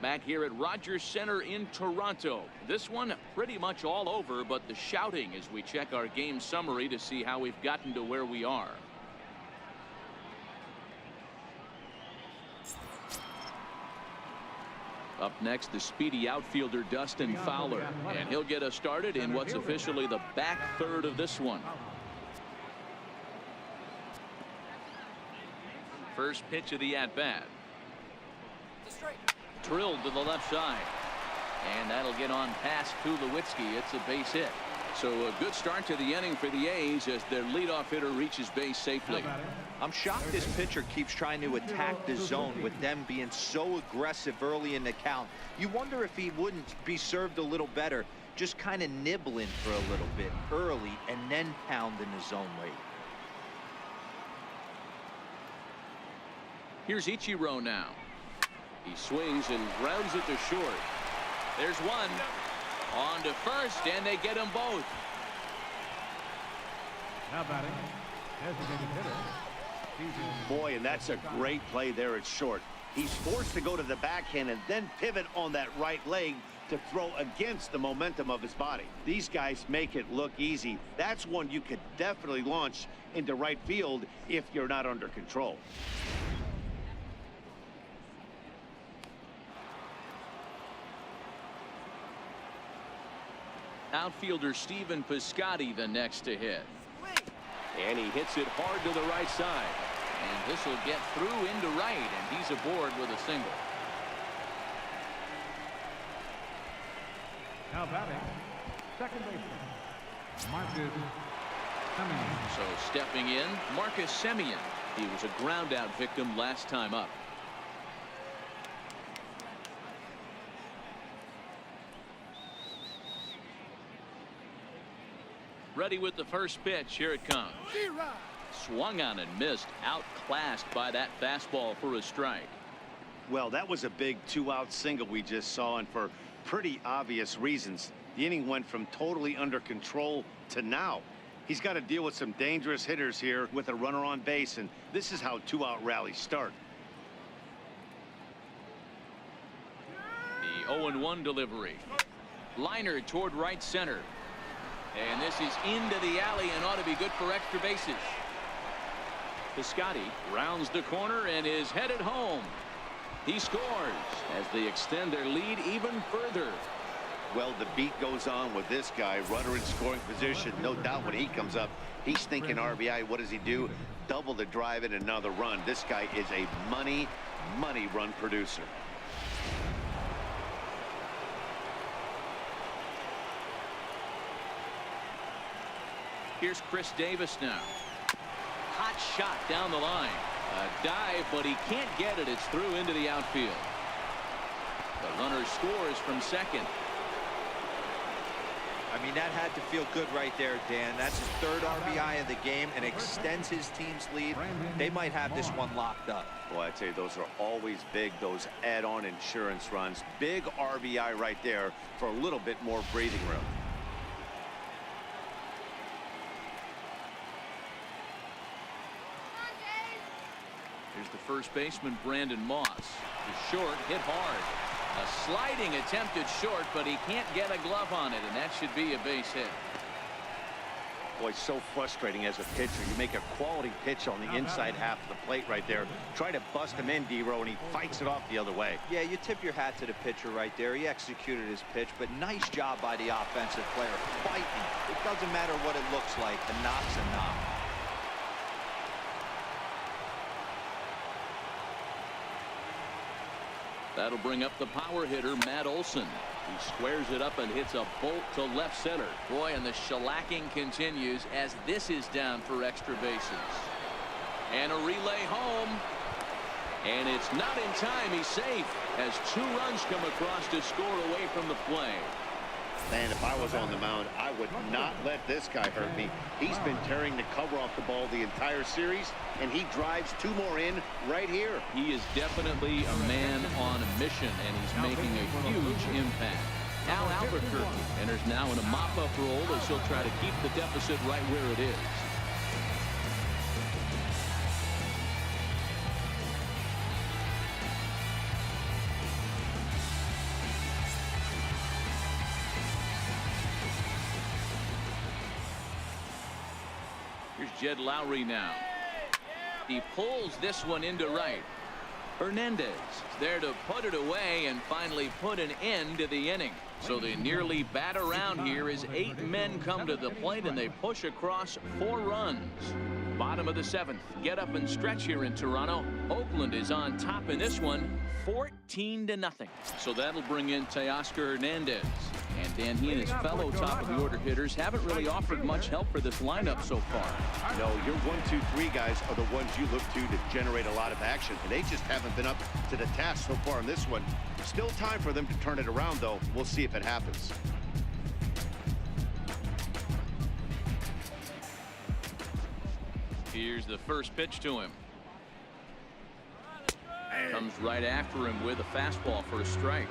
Back here at Rogers Center in Toronto. This one pretty much all over, but the shouting as we check our game summary to see how we've gotten to where we are. Up next, the speedy outfielder Dustin Fowler, and he'll get us started in what's officially the back third of this one. First pitch of the at-bat. Drilled to the left side. And that'll get on past Tulowitzki. It's a base hit. So a good start to the inning for the A's as their leadoff hitter reaches base safely. I'm shocked this pitcher keeps trying to attack the zone with them being so aggressive early in the count. You wonder if he wouldn't be served a little better, just kind of nibbling for a little bit early and then pounding the zone late. Here's Ichiro now. He swings and grounds it to short. There's one. On to first, and they get them both. Now batting, designated hitter. Boy, and that's a great play there at short. He's forced to go to the backhand and then pivot on that right leg to throw against the momentum of his body. These guys make it look easy. That's one you could definitely launch into right field if you're not under control. Outfielder Stephen Piscotty the next to hit. And he hits it hard to the right side. And this will get through into right, and he's aboard with a single. Now batting, second baseman, Marcus Semien. So stepping in, Marcus Semien. He was a ground out victim last time up. Ready with the first pitch. Here it comes. Swung on and missed. Outclassed by that fastball for a strike. Well, that was a big 2-out single we just saw, and for pretty obvious reasons. The inning went from totally under control to now. He's got to deal with some dangerous hitters here with a runner on base, and this is how 2-out rallies start. The 0-1 delivery. Liner toward right center. And this is into the alley and ought to be good for extra bases. Piscotty rounds the corner and is headed home. He scores as they extend their lead even further. Well, the beat goes on with this guy. Runner in scoring position. No doubt when he comes up, he's thinking RBI. What does he do? Double the drive and another run. This guy is a money run producer. Here's Chris Davis now. Hot shot down the line. A dive, but he can't get it. It's through into the outfield. The runner scores from second. I mean, that had to feel good right there, Dan. That's his third RBI of the game and extends his team's lead. They might have this one locked up. Boy, I tell you, those are always big, those add-on insurance runs. Big RBI right there for a little bit more breathing room. Here's the first baseman, Brandon Moss. The short, hit hard. A sliding attempt at short, but he can't get a glove on it, and that should be a base hit. Boy, so frustrating as a pitcher. You make a quality pitch on the inside half of the plate right there. Try to bust him in, D-Row, and he fights it off the other way. Yeah, you tip your hat to the pitcher right there. He executed his pitch, but nice job by the offensive player. Fighting. It doesn't matter what it looks like. A knock's a knock. That'll bring up the power hitter, Matt Olson. He squares it up and hits a bolt to left center. Boy, and the shellacking continues as this is down for extra bases. And a relay home. And it's not in time. He's safe as 2 runs come across to score away from the play. Man, if I was on the mound, I would not let this guy hurt me. He's been tearing the cover off the ball the entire series, and he drives 2 more in right here. He is definitely a man on a mission, and he's making a huge impact. Al Albuquerque enters now in a mop-up role as he'll try to keep the deficit right where it is. Here's Jed Lowry now. He pulls this one into right. Hernandez is there to put it away and finally put an end to the inning. So they nearly bat around here as 8 men come to the plate and they push across 4 runs. Bottom of the 7th. Get up and stretch here in Toronto. Oakland is on top in this one, 14-0. So that'll bring in Teoscar Hernandez. And Dan, he and his fellow top of the order hitters haven't really offered much help for this lineup so far. No, your 1, 2, 3 guys are the ones you look to generate a lot of action, and they just haven't been up to the task so far in this one. Still time for them to turn it around, though. We'll see if it happens. Here's the first pitch to him. Comes right after him with a fastball for a strike.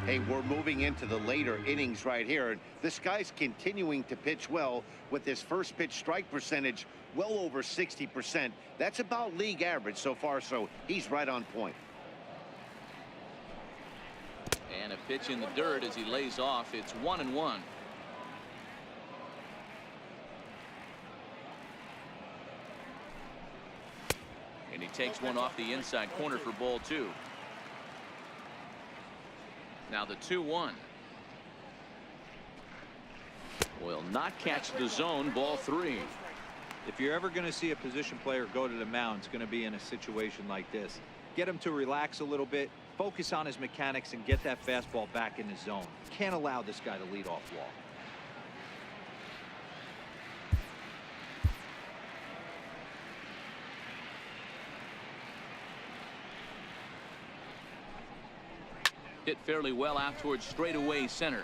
Hey, we're moving into the later innings right here, and this guy's continuing to pitch well with his first pitch strike percentage well over 60%. That's about league average so far, so he's right on point. And a pitch in the dirt as he lays off. It's 1-1. And he takes one off the inside corner for ball 2. Now the 2-1. Will not catch the zone. Ball 3. If you're ever going to see a position player go to the mound, it's going to be in a situation like this. Get him to relax a little bit, focus on his mechanics, and get that fastball back in the zone. Can't allow this guy to lead off walk. Hit fairly well out towards straightaway center.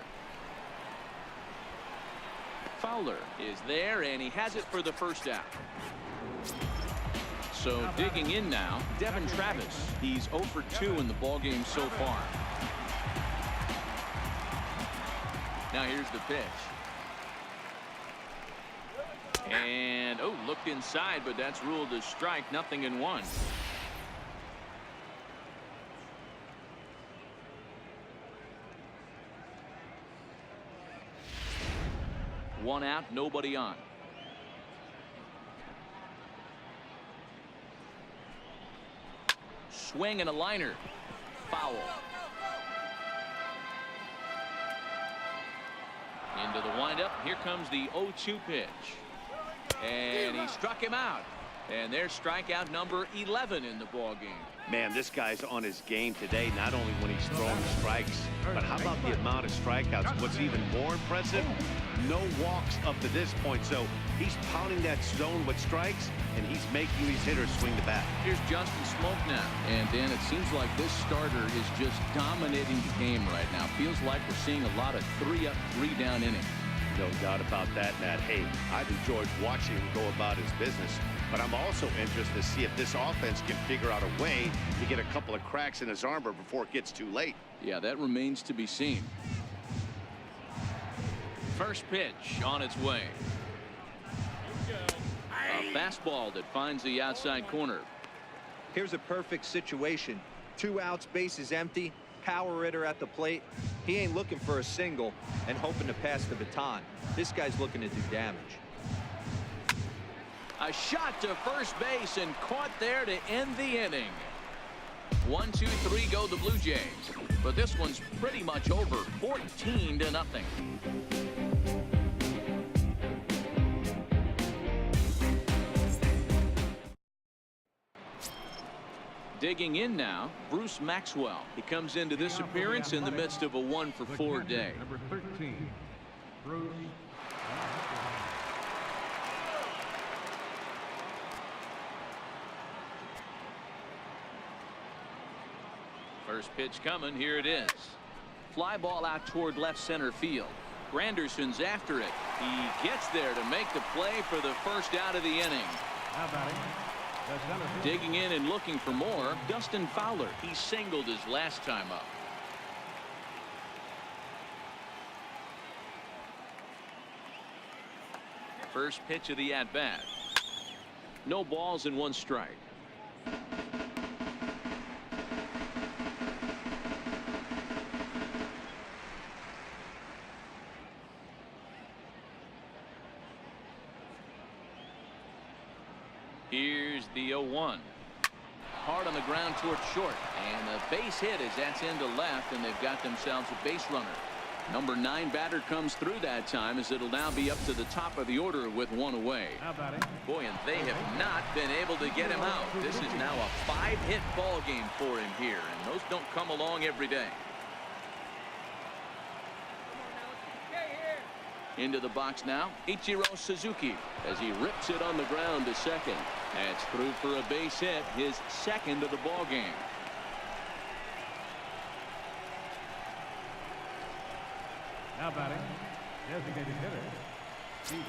Fowler is there, and he has it for the first out. So digging in now, Devin Travis. He's 0 for 2 in the ballgame so far. Now here's the pitch. And, oh, looked inside, but that's ruled a strike. 0-1. One out, nobody on. Swing and a liner. Foul. Into the windup. Here comes the 0-2 pitch. And he struck him out. And there's strikeout number 11 in the ball game. Man, this guy's on his game today, not only when he's throwing strikes, but how about the amount of strikeouts? What's even more impressive, no walks up to this point. So he's pounding that zone with strikes, and he's making these hitters swing the bat. Here's Justin Smoke now. And, Dan, it seems like this starter is just dominating the game right now. Feels like we're seeing a lot of 3-up, 3-down innings. No doubt about that, Matt. Hey, I've enjoyed watching him go about his business, but I'm also interested to see if this offense can figure out a way to get a couple of cracks in his armor before it gets too late. Yeah, that remains to be seen. First pitch on its way. A fastball that finds the outside corner. Here's a perfect situation. 2 outs, bases empty. Power hitter at the plate. He ain't looking for a single and hoping to pass the baton. This guy's looking to do damage. A shot to first base and caught there to end the inning. 1, 2, 3 go the Blue Jays. But this one's pretty much over. 14-0. Digging in now, Bruce Maxwell. He comes into this appearance in the midst of a 1-for-4 day. Number 13, Bruce. First pitch coming. Here it is. Fly ball out toward left center field. Granderson's after it. He gets there to make the play for the first out of the inning. How about him? Digging in and looking for more, Dustin Fowler. He singled his last time up. First pitch of the at-bat. No balls and 1 strike. Here's the 0-1. Hard on the ground towards short. And a base hit as that's into left, and they've got themselves a base runner. Number 9 batter comes through that time, as it'll now be up to the top of the order with one away. Boy, and they have not been able to get him out. This is now a 5-hit ball game for him here, and those don't come along every day. Into the box now, Ichiro Suzuki, as he rips it on the ground to second. That's through for a base hit, his second of the ball game. Now batting, designated hitter, Stephen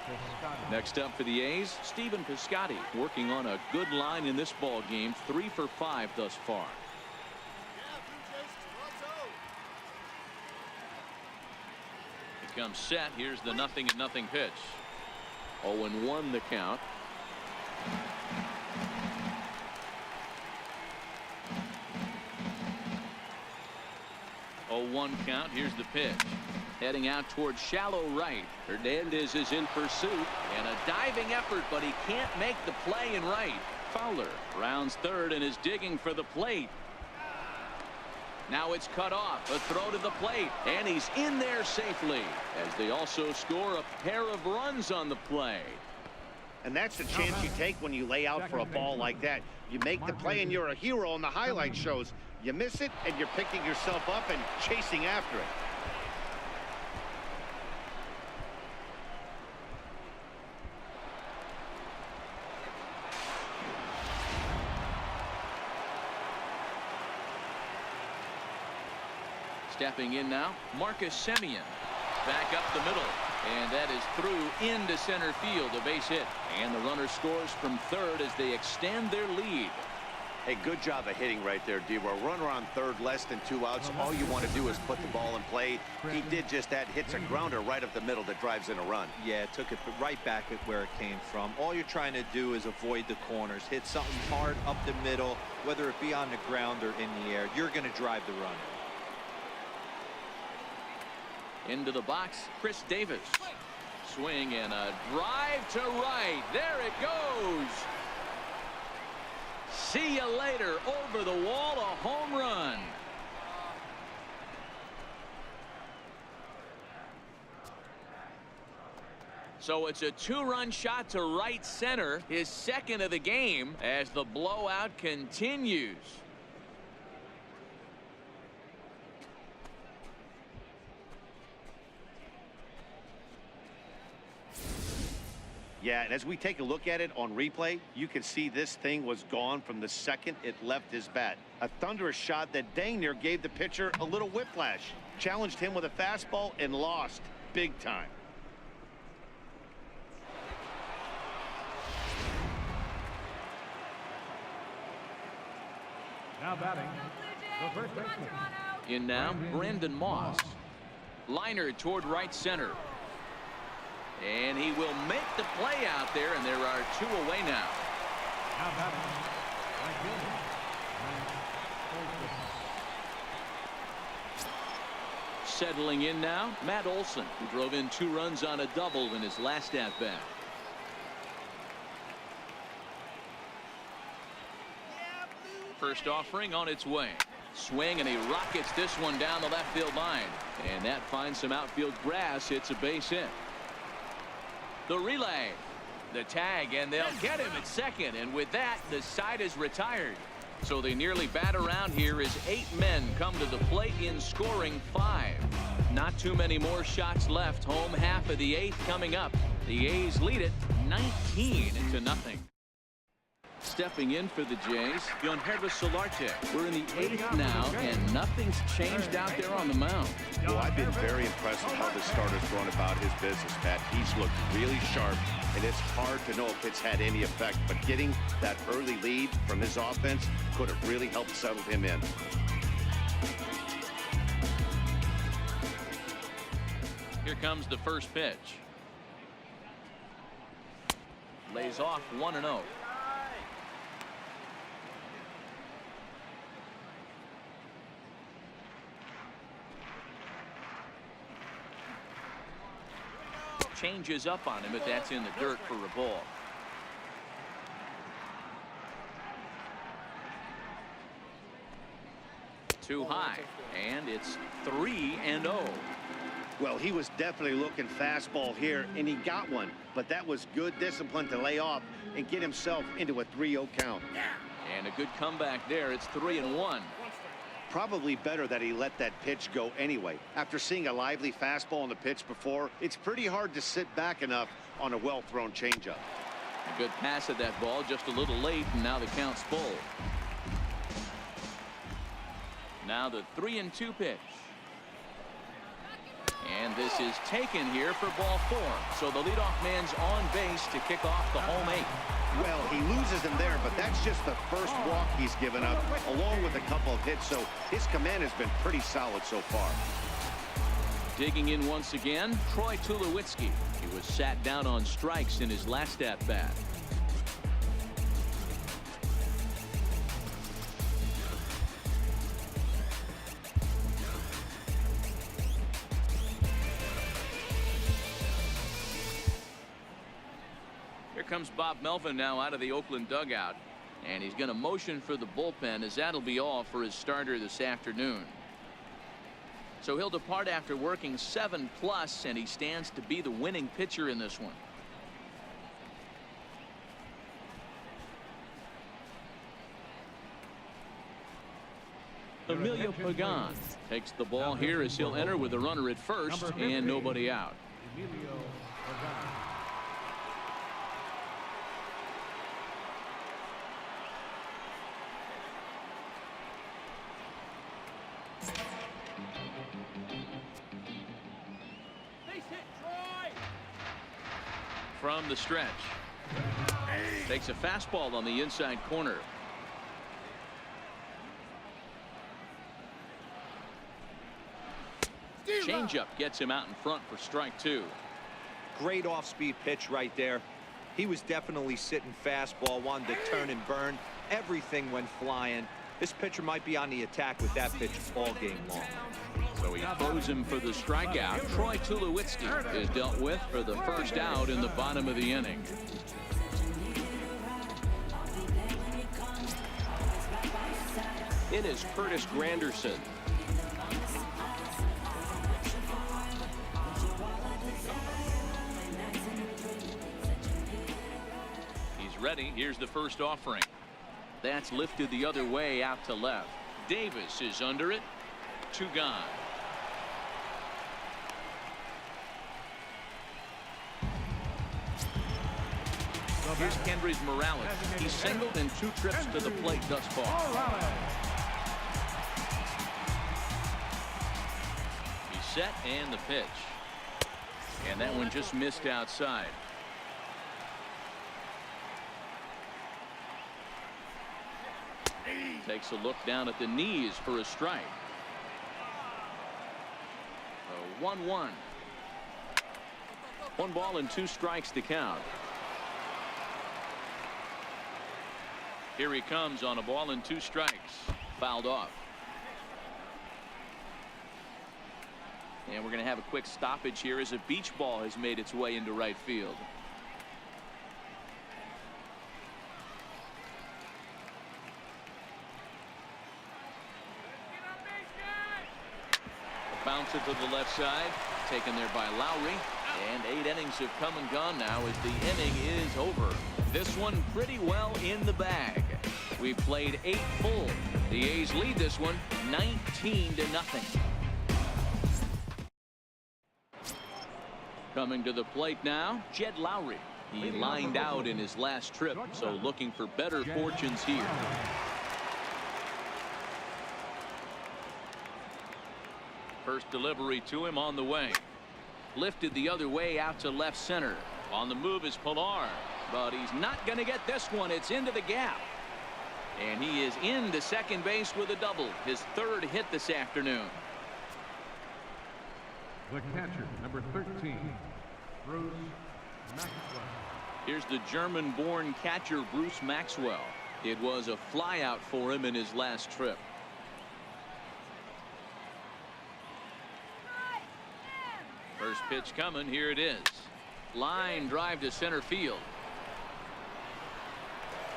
Piscotty. Next up for the A's, Stephen Piscotty, working on a good line in this ball game, 3 for 5 thus far. He comes set. Here's the 0-0 pitch. 0-1 the count. Oh, 1 count. Here's the pitch. Heading out towards shallow right. Hernandez is in pursuit, and a diving effort, but he can't make the play in right. Fowler rounds third and is digging for the plate. Now it's cut off. A throw to the plate, and he's in there safely, as they also score a pair of runs on the play. And that's the chance you take when you lay out for a ball like that. You make the play and you're a hero on the highlight shows. You miss it and you're picking yourself up and chasing after it. Stepping in now, Marcus Semien. Back up the middle, and that is through into center field, a base hit. And the runner scores from third as they extend their lead. Hey, good job of hitting right there, D. We're runner on third, less than 2 outs. All you want to do is put the ball in play. He did just that. Hits a grounder right up the middle that drives in a run. Yeah, took it right back at where it came from. All you're trying to do is avoid the corners. Hit something hard up the middle, whether it be on the ground or in the air. You're going to drive the run. Into the box, Chris Davis. Swing and a drive to right. There it goes. See you later. Over the wall, a home run. So it's a 2-run shot to right center, his second of the game, as the blowout continues. Yeah, and as we take a look at it on replay, you can see this thing was gone from the second it left his bat. A thunderous shot that dang near gave the pitcher a little whiplash. Challenged him with a fastball and lost big time. Now batting, the first baseman. In now, Brandon Moss. Liner toward right center. And he will make the play out there, and there are 2 away now. Now batting, settling in now, Matt Olson, who drove in 2 runs on a double in his last at-bat. First offering on its way. Swing, and he rockets this one down the left field line. And that finds some outfield grass. It's a base hit. The relay, the tag, and they'll get him at second. And with that, the side is retired. So they nearly bat around here as 8 men come to the plate in scoring 5. Not too many more shots left. Home half of the 8th coming up. The A's lead it 19-0. Stepping in for the Jays, Yonhervis Solarte. We're in the 8th now, and nothing's changed out there on the mound. Well, I've been very impressed with how the starter's going about his business, Pat. He's looked really sharp, and it's hard to know if it's had any effect. But getting that early lead from his offense could have really helped settle him in. Here comes the first pitch. Lays off 1-0. Changes up on him, but that's in the dirt for a ball. Too high, and it's 3-0. Well, he was definitely looking fastball here, and he got one. But that was good discipline to lay off and get himself into a 3-0 count. And a good comeback there. It's 3-1. Probably better that he let that pitch go anyway. After seeing a lively fastball on the pitch before, it's pretty hard to sit back enough on a well-thrown changeup. A good pass at that ball, just a little late, and now the count's full. Now the 3-2 pitch. And this is taken here for ball 4. So the leadoff man's on base to kick off the home 8. Well, he loses him there, but that's just the first walk he's given up, along with a couple of hits, so his command has been pretty solid so far. Digging in once again, Troy Tulowitzki. He was sat down on strikes in his last at-bat. Comes Bob Melvin now out of the Oakland dugout, and he's going to motion for the bullpen, as that'll be all for his starter this afternoon. So he'll depart after working 7+, and he stands to be the winning pitcher in this one. Emilio Pagan takes the ball here as he'll enter with a runner at first and nobody out. Emilio Pagan. From the stretch, takes a fastball on the inside corner. Changeup gets him out in front for strike 2. Great off-speed pitch right there. He was definitely sitting fastball, wanted to turn and burn. Everything went flying. This pitcher might be on the attack with that pitch all game long. So he throws him for the strikeout. Troy Tulowitzki is dealt with for the first out in the bottom of the inning. In is Curtis Granderson. He's ready. Here's the first offering. That's lifted the other way out to left. Davis is under it. 2 gone. Here's Kendrys Morales. He's singled in 2 trips to the plate thus far. He's set and the pitch. And that one just missed outside. Takes a look down at the knees for a strike. 1-1. 1 ball and 2 strikes to count. Here he comes on a ball and 2 strikes. Fouled off. And we're going to have a quick stoppage here as a beach ball has made its way into right field. Bounce it to the left side, taken there by Lowry, and 8 innings have come and gone now as the inning is over. This one pretty well in the bag. We've played 8 full. The A's lead this one 19-0. Coming to the plate now, Jed Lowry. He lined out in his last trip, so looking for better fortunes here. First delivery to him on the way. Lifted the other way out to left center. On the move is Pilar, but he's not going to get this one. It's into the gap. And he is into second base with a double. His 3rd hit this afternoon. The catcher, number 13, Bruce Maxwell. Here's the German-born catcher, Bruce Maxwell. It was a flyout for him in his last trip. First pitch coming. Here it is. Line drive to center field.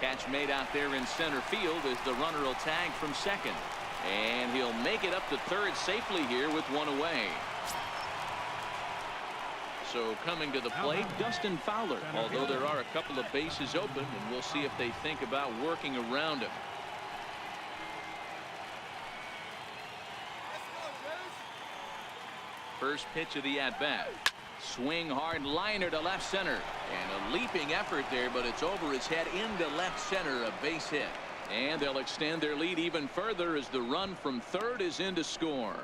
Catch made out there in center field as the runner will tag from second. And he'll make it up to third safely here with one away. So coming to the plate, Dustin Fowler, although there are a couple of bases open, and we'll see if they think about working around him. First pitch of the at-bat. Swing hard liner to left center. And a leaping effort there, but it's over his head into left center, a base hit. And they'll extend their lead even further as the run from third is in to score.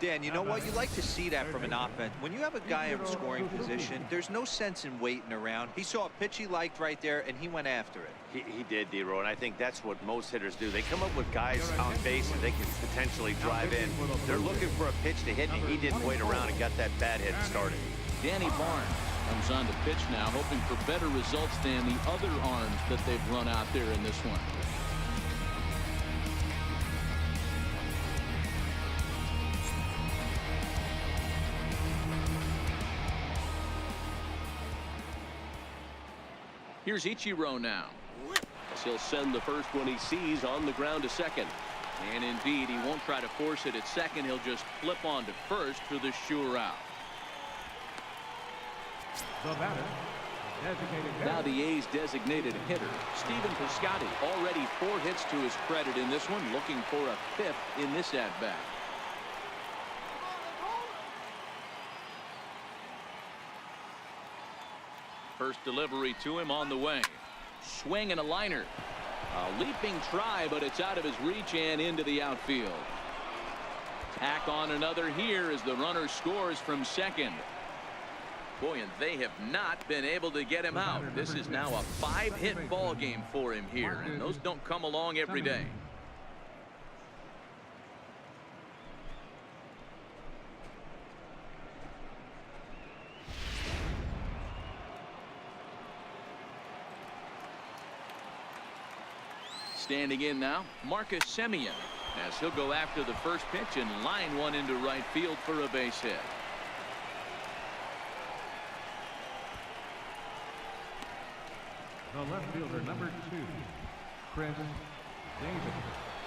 Dan, you know what? You like to see that from an offense. When you have a guy in scoring position, there's no sense in waiting around. He saw a pitch he liked right there, and he went after it. He did, D-Row, and I think that's what most hitters do. They come up with guys on base that they can potentially drive in. They're looking for a pitch to hit, and he didn't wait around and got that bad hit started. Danny Barnes comes on to pitch now, hoping for better results than the other arms that they've run out there in this one. Here's Ichiro now. He'll send the first one he sees on the ground to second. And indeed, he won't try to force it at second. He'll just flip on to first for the sure out. The batter, designated hitter. Now the A's designated hitter, Stephen Piscotty, already 4 hits to his credit in this one, looking for a 5th in this at-bat. First delivery to him on the way. Swing and a liner. A leaping try, but it's out of his reach and into the outfield. Tack on another here as the runner scores from second. Boy, and they have not been able to get him out. This is now a 5-hit ball game for him here, and those don't come along every day. Standing in now, Marcus Semien, as he'll go after the first pitch and line one into right field for a base hit. The left fielder, number 2, Chris Davis.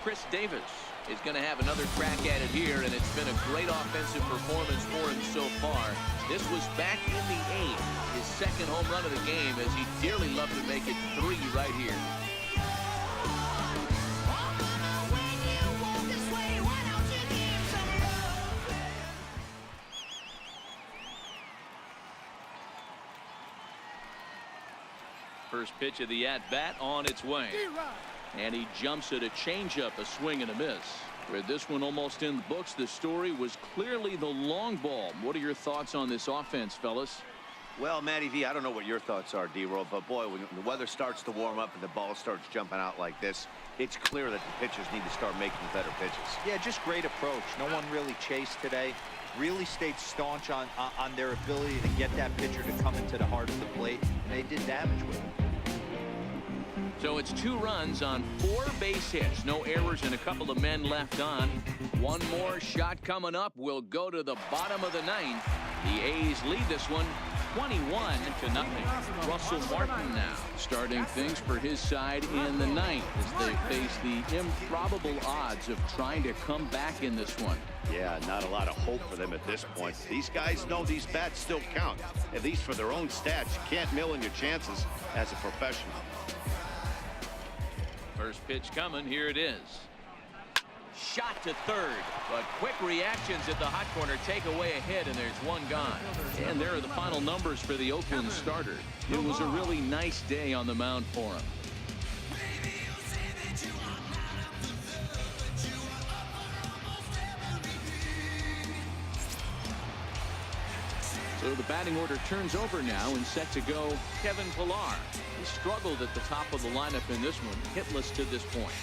Chris Davis is going to have another crack at it here, and it's been a great offensive performance for him so far. This was back in the 8th, his second home run of the game, as he'd dearly love to make it 3 right here. First pitch of the at-bat on its way. And he jumps at a changeup, a swing and a miss. With this one almost in the books, the story was clearly the long ball. What are your thoughts on this offense, fellas? Well, Matty V, I don't know what your thoughts are, D-Roll, but boy, when the weather starts to warm up and the ball starts jumping out like this, it's clear that the pitchers need to start making better pitches. Yeah, just great approach. No one really chased today. Really stayed staunch on their ability to get that pitcher to come into the heart of the plate, and they did damage with it. So it's 2 runs on 4 base hits. No errors and a couple of men left on. One more shot coming up. Will go to the bottom of the 9th. The A's lead this one 21-0. Russell Martin now starting things for his side in the 9th as they face the improbable odds of trying to come back in this one. Yeah, not a lot of hope for them at this point. These guys know these bats still count, at least for their own stats. You can't mill in your chances as a professional. First pitch coming. Here it is. Shot to third, but quick reactions at the hot corner take away a hit, and there's one gone. And there are the final numbers for the Oakland starter. It was a really nice day on the mound for him. So the batting order turns over now, and set to go Kevin Pillar. He struggled at the top of the lineup in this one, hitless to this point.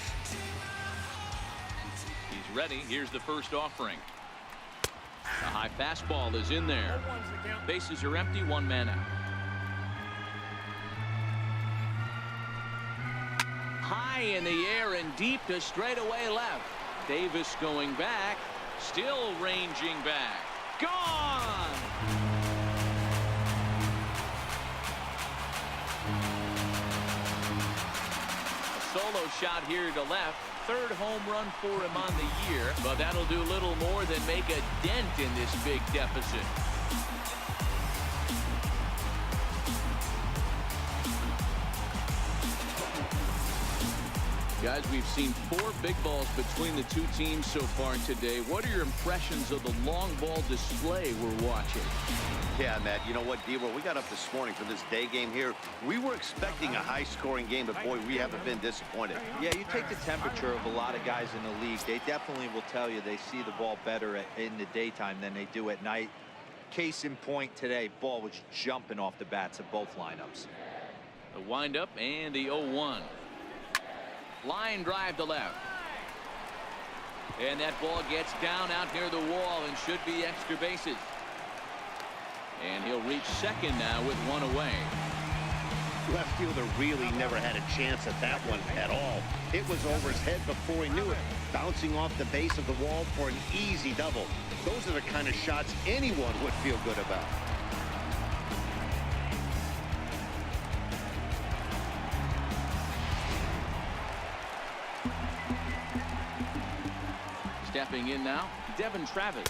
He's ready. Here's the first offering. The high fastball is in there. Bases are empty, 1 man out. High in the air and deep to straightaway left. Davis going back, still ranging back. Gone! solo shot here to left. Third home run for him on the year, but that'll do little more than make a dent in this big deficit. Guys, we've seen 4 big balls between the two teams so far today. What are your impressions of the long ball display we're watching? Yeah, Matt, you know what, D-Roll, we got up this morning for this day game here. We were expecting a high-scoring game, but, boy, we haven't been disappointed. Yeah, you take the temperature of a lot of guys in the league. They definitely will tell you they see the ball better in the daytime than they do at night. Case in point today, ball was jumping off the bats of both lineups. The windup and the 0-1. Line drive to left. And that ball gets down out near the wall and should be extra bases. And he'll reach second now with 1 away. Left fielder really never had a chance at that one at all. It was over his head before he knew it, bouncing off the base of the wall for an easy double. Those are the kind of shots anyone would feel good about. Stepping in now, Devin Travis.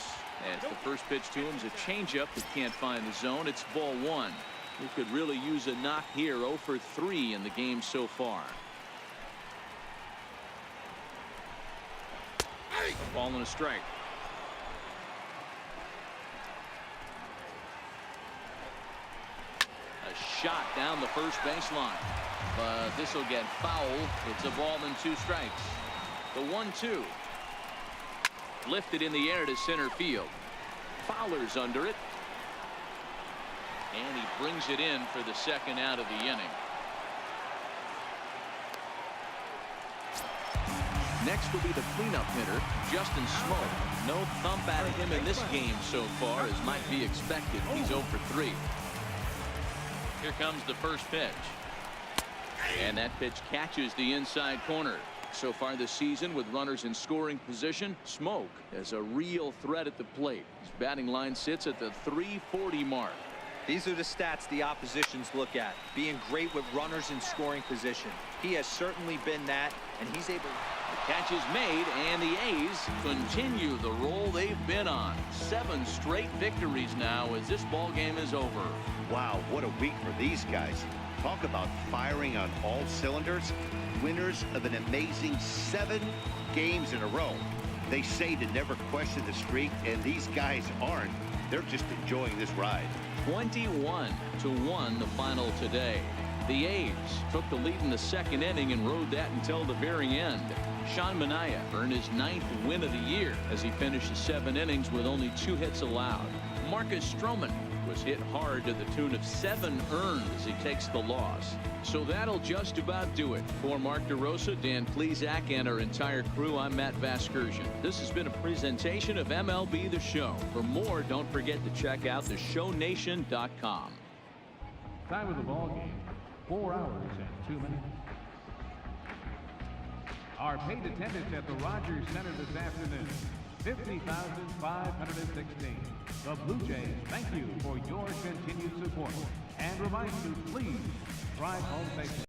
As the first pitch to him is a changeup that can't find the zone. It's ball 1. He could really use a knock here. 0 for 3 in the game so far. Ball and a strike. A shot down the first baseline. But this will get fouled. It's a ball and 2 strikes. The 1-2. Lifted in the air to center field. Fowler's under it. And he brings it in for the second out of the inning. Next will be the cleanup hitter, Justin Smoke. No thump out of him in this game so far, as might be expected. He's 0 for 3. Here comes the first pitch. And that pitch catches the inside corner. So far this season, with runners in scoring position, Smoke is a real threat at the plate. His batting line sits at the .340 mark. These are the stats the oppositions look at. Being great with runners in scoring position. He has certainly been that, and he's able. The catch is made, and the A's continue the roll they've been on. 7 straight victories now as this ball game is over. Wow, what a week for these guys. Talk about firing on all cylinders. Winners of an amazing 7 games in a row. They say to never question the streak, and these guys aren't. They're just enjoying this ride. 21-1 the final today. The A's took the lead in the second inning and rode that until the very end. Sean Manaea earned his 9th win of the year as he finished 7 innings with only 2 hits allowed. Marcus Stroman was hit hard to the tune of 7 earned as he takes the loss. So that'll just about do it. For Mark DeRosa, Dan Plesac, and our entire crew, I'm Matt Vasgersian. This has been a presentation of MLB The Show. For more, don't forget to check out theshownation.com. Time of the ball game, 4 hours and 2 minutes. Our paid attendance at the Rogers Center this afternoon, 50,516. The Blue Jays thank you for your continued support and remind you, please drive home safely.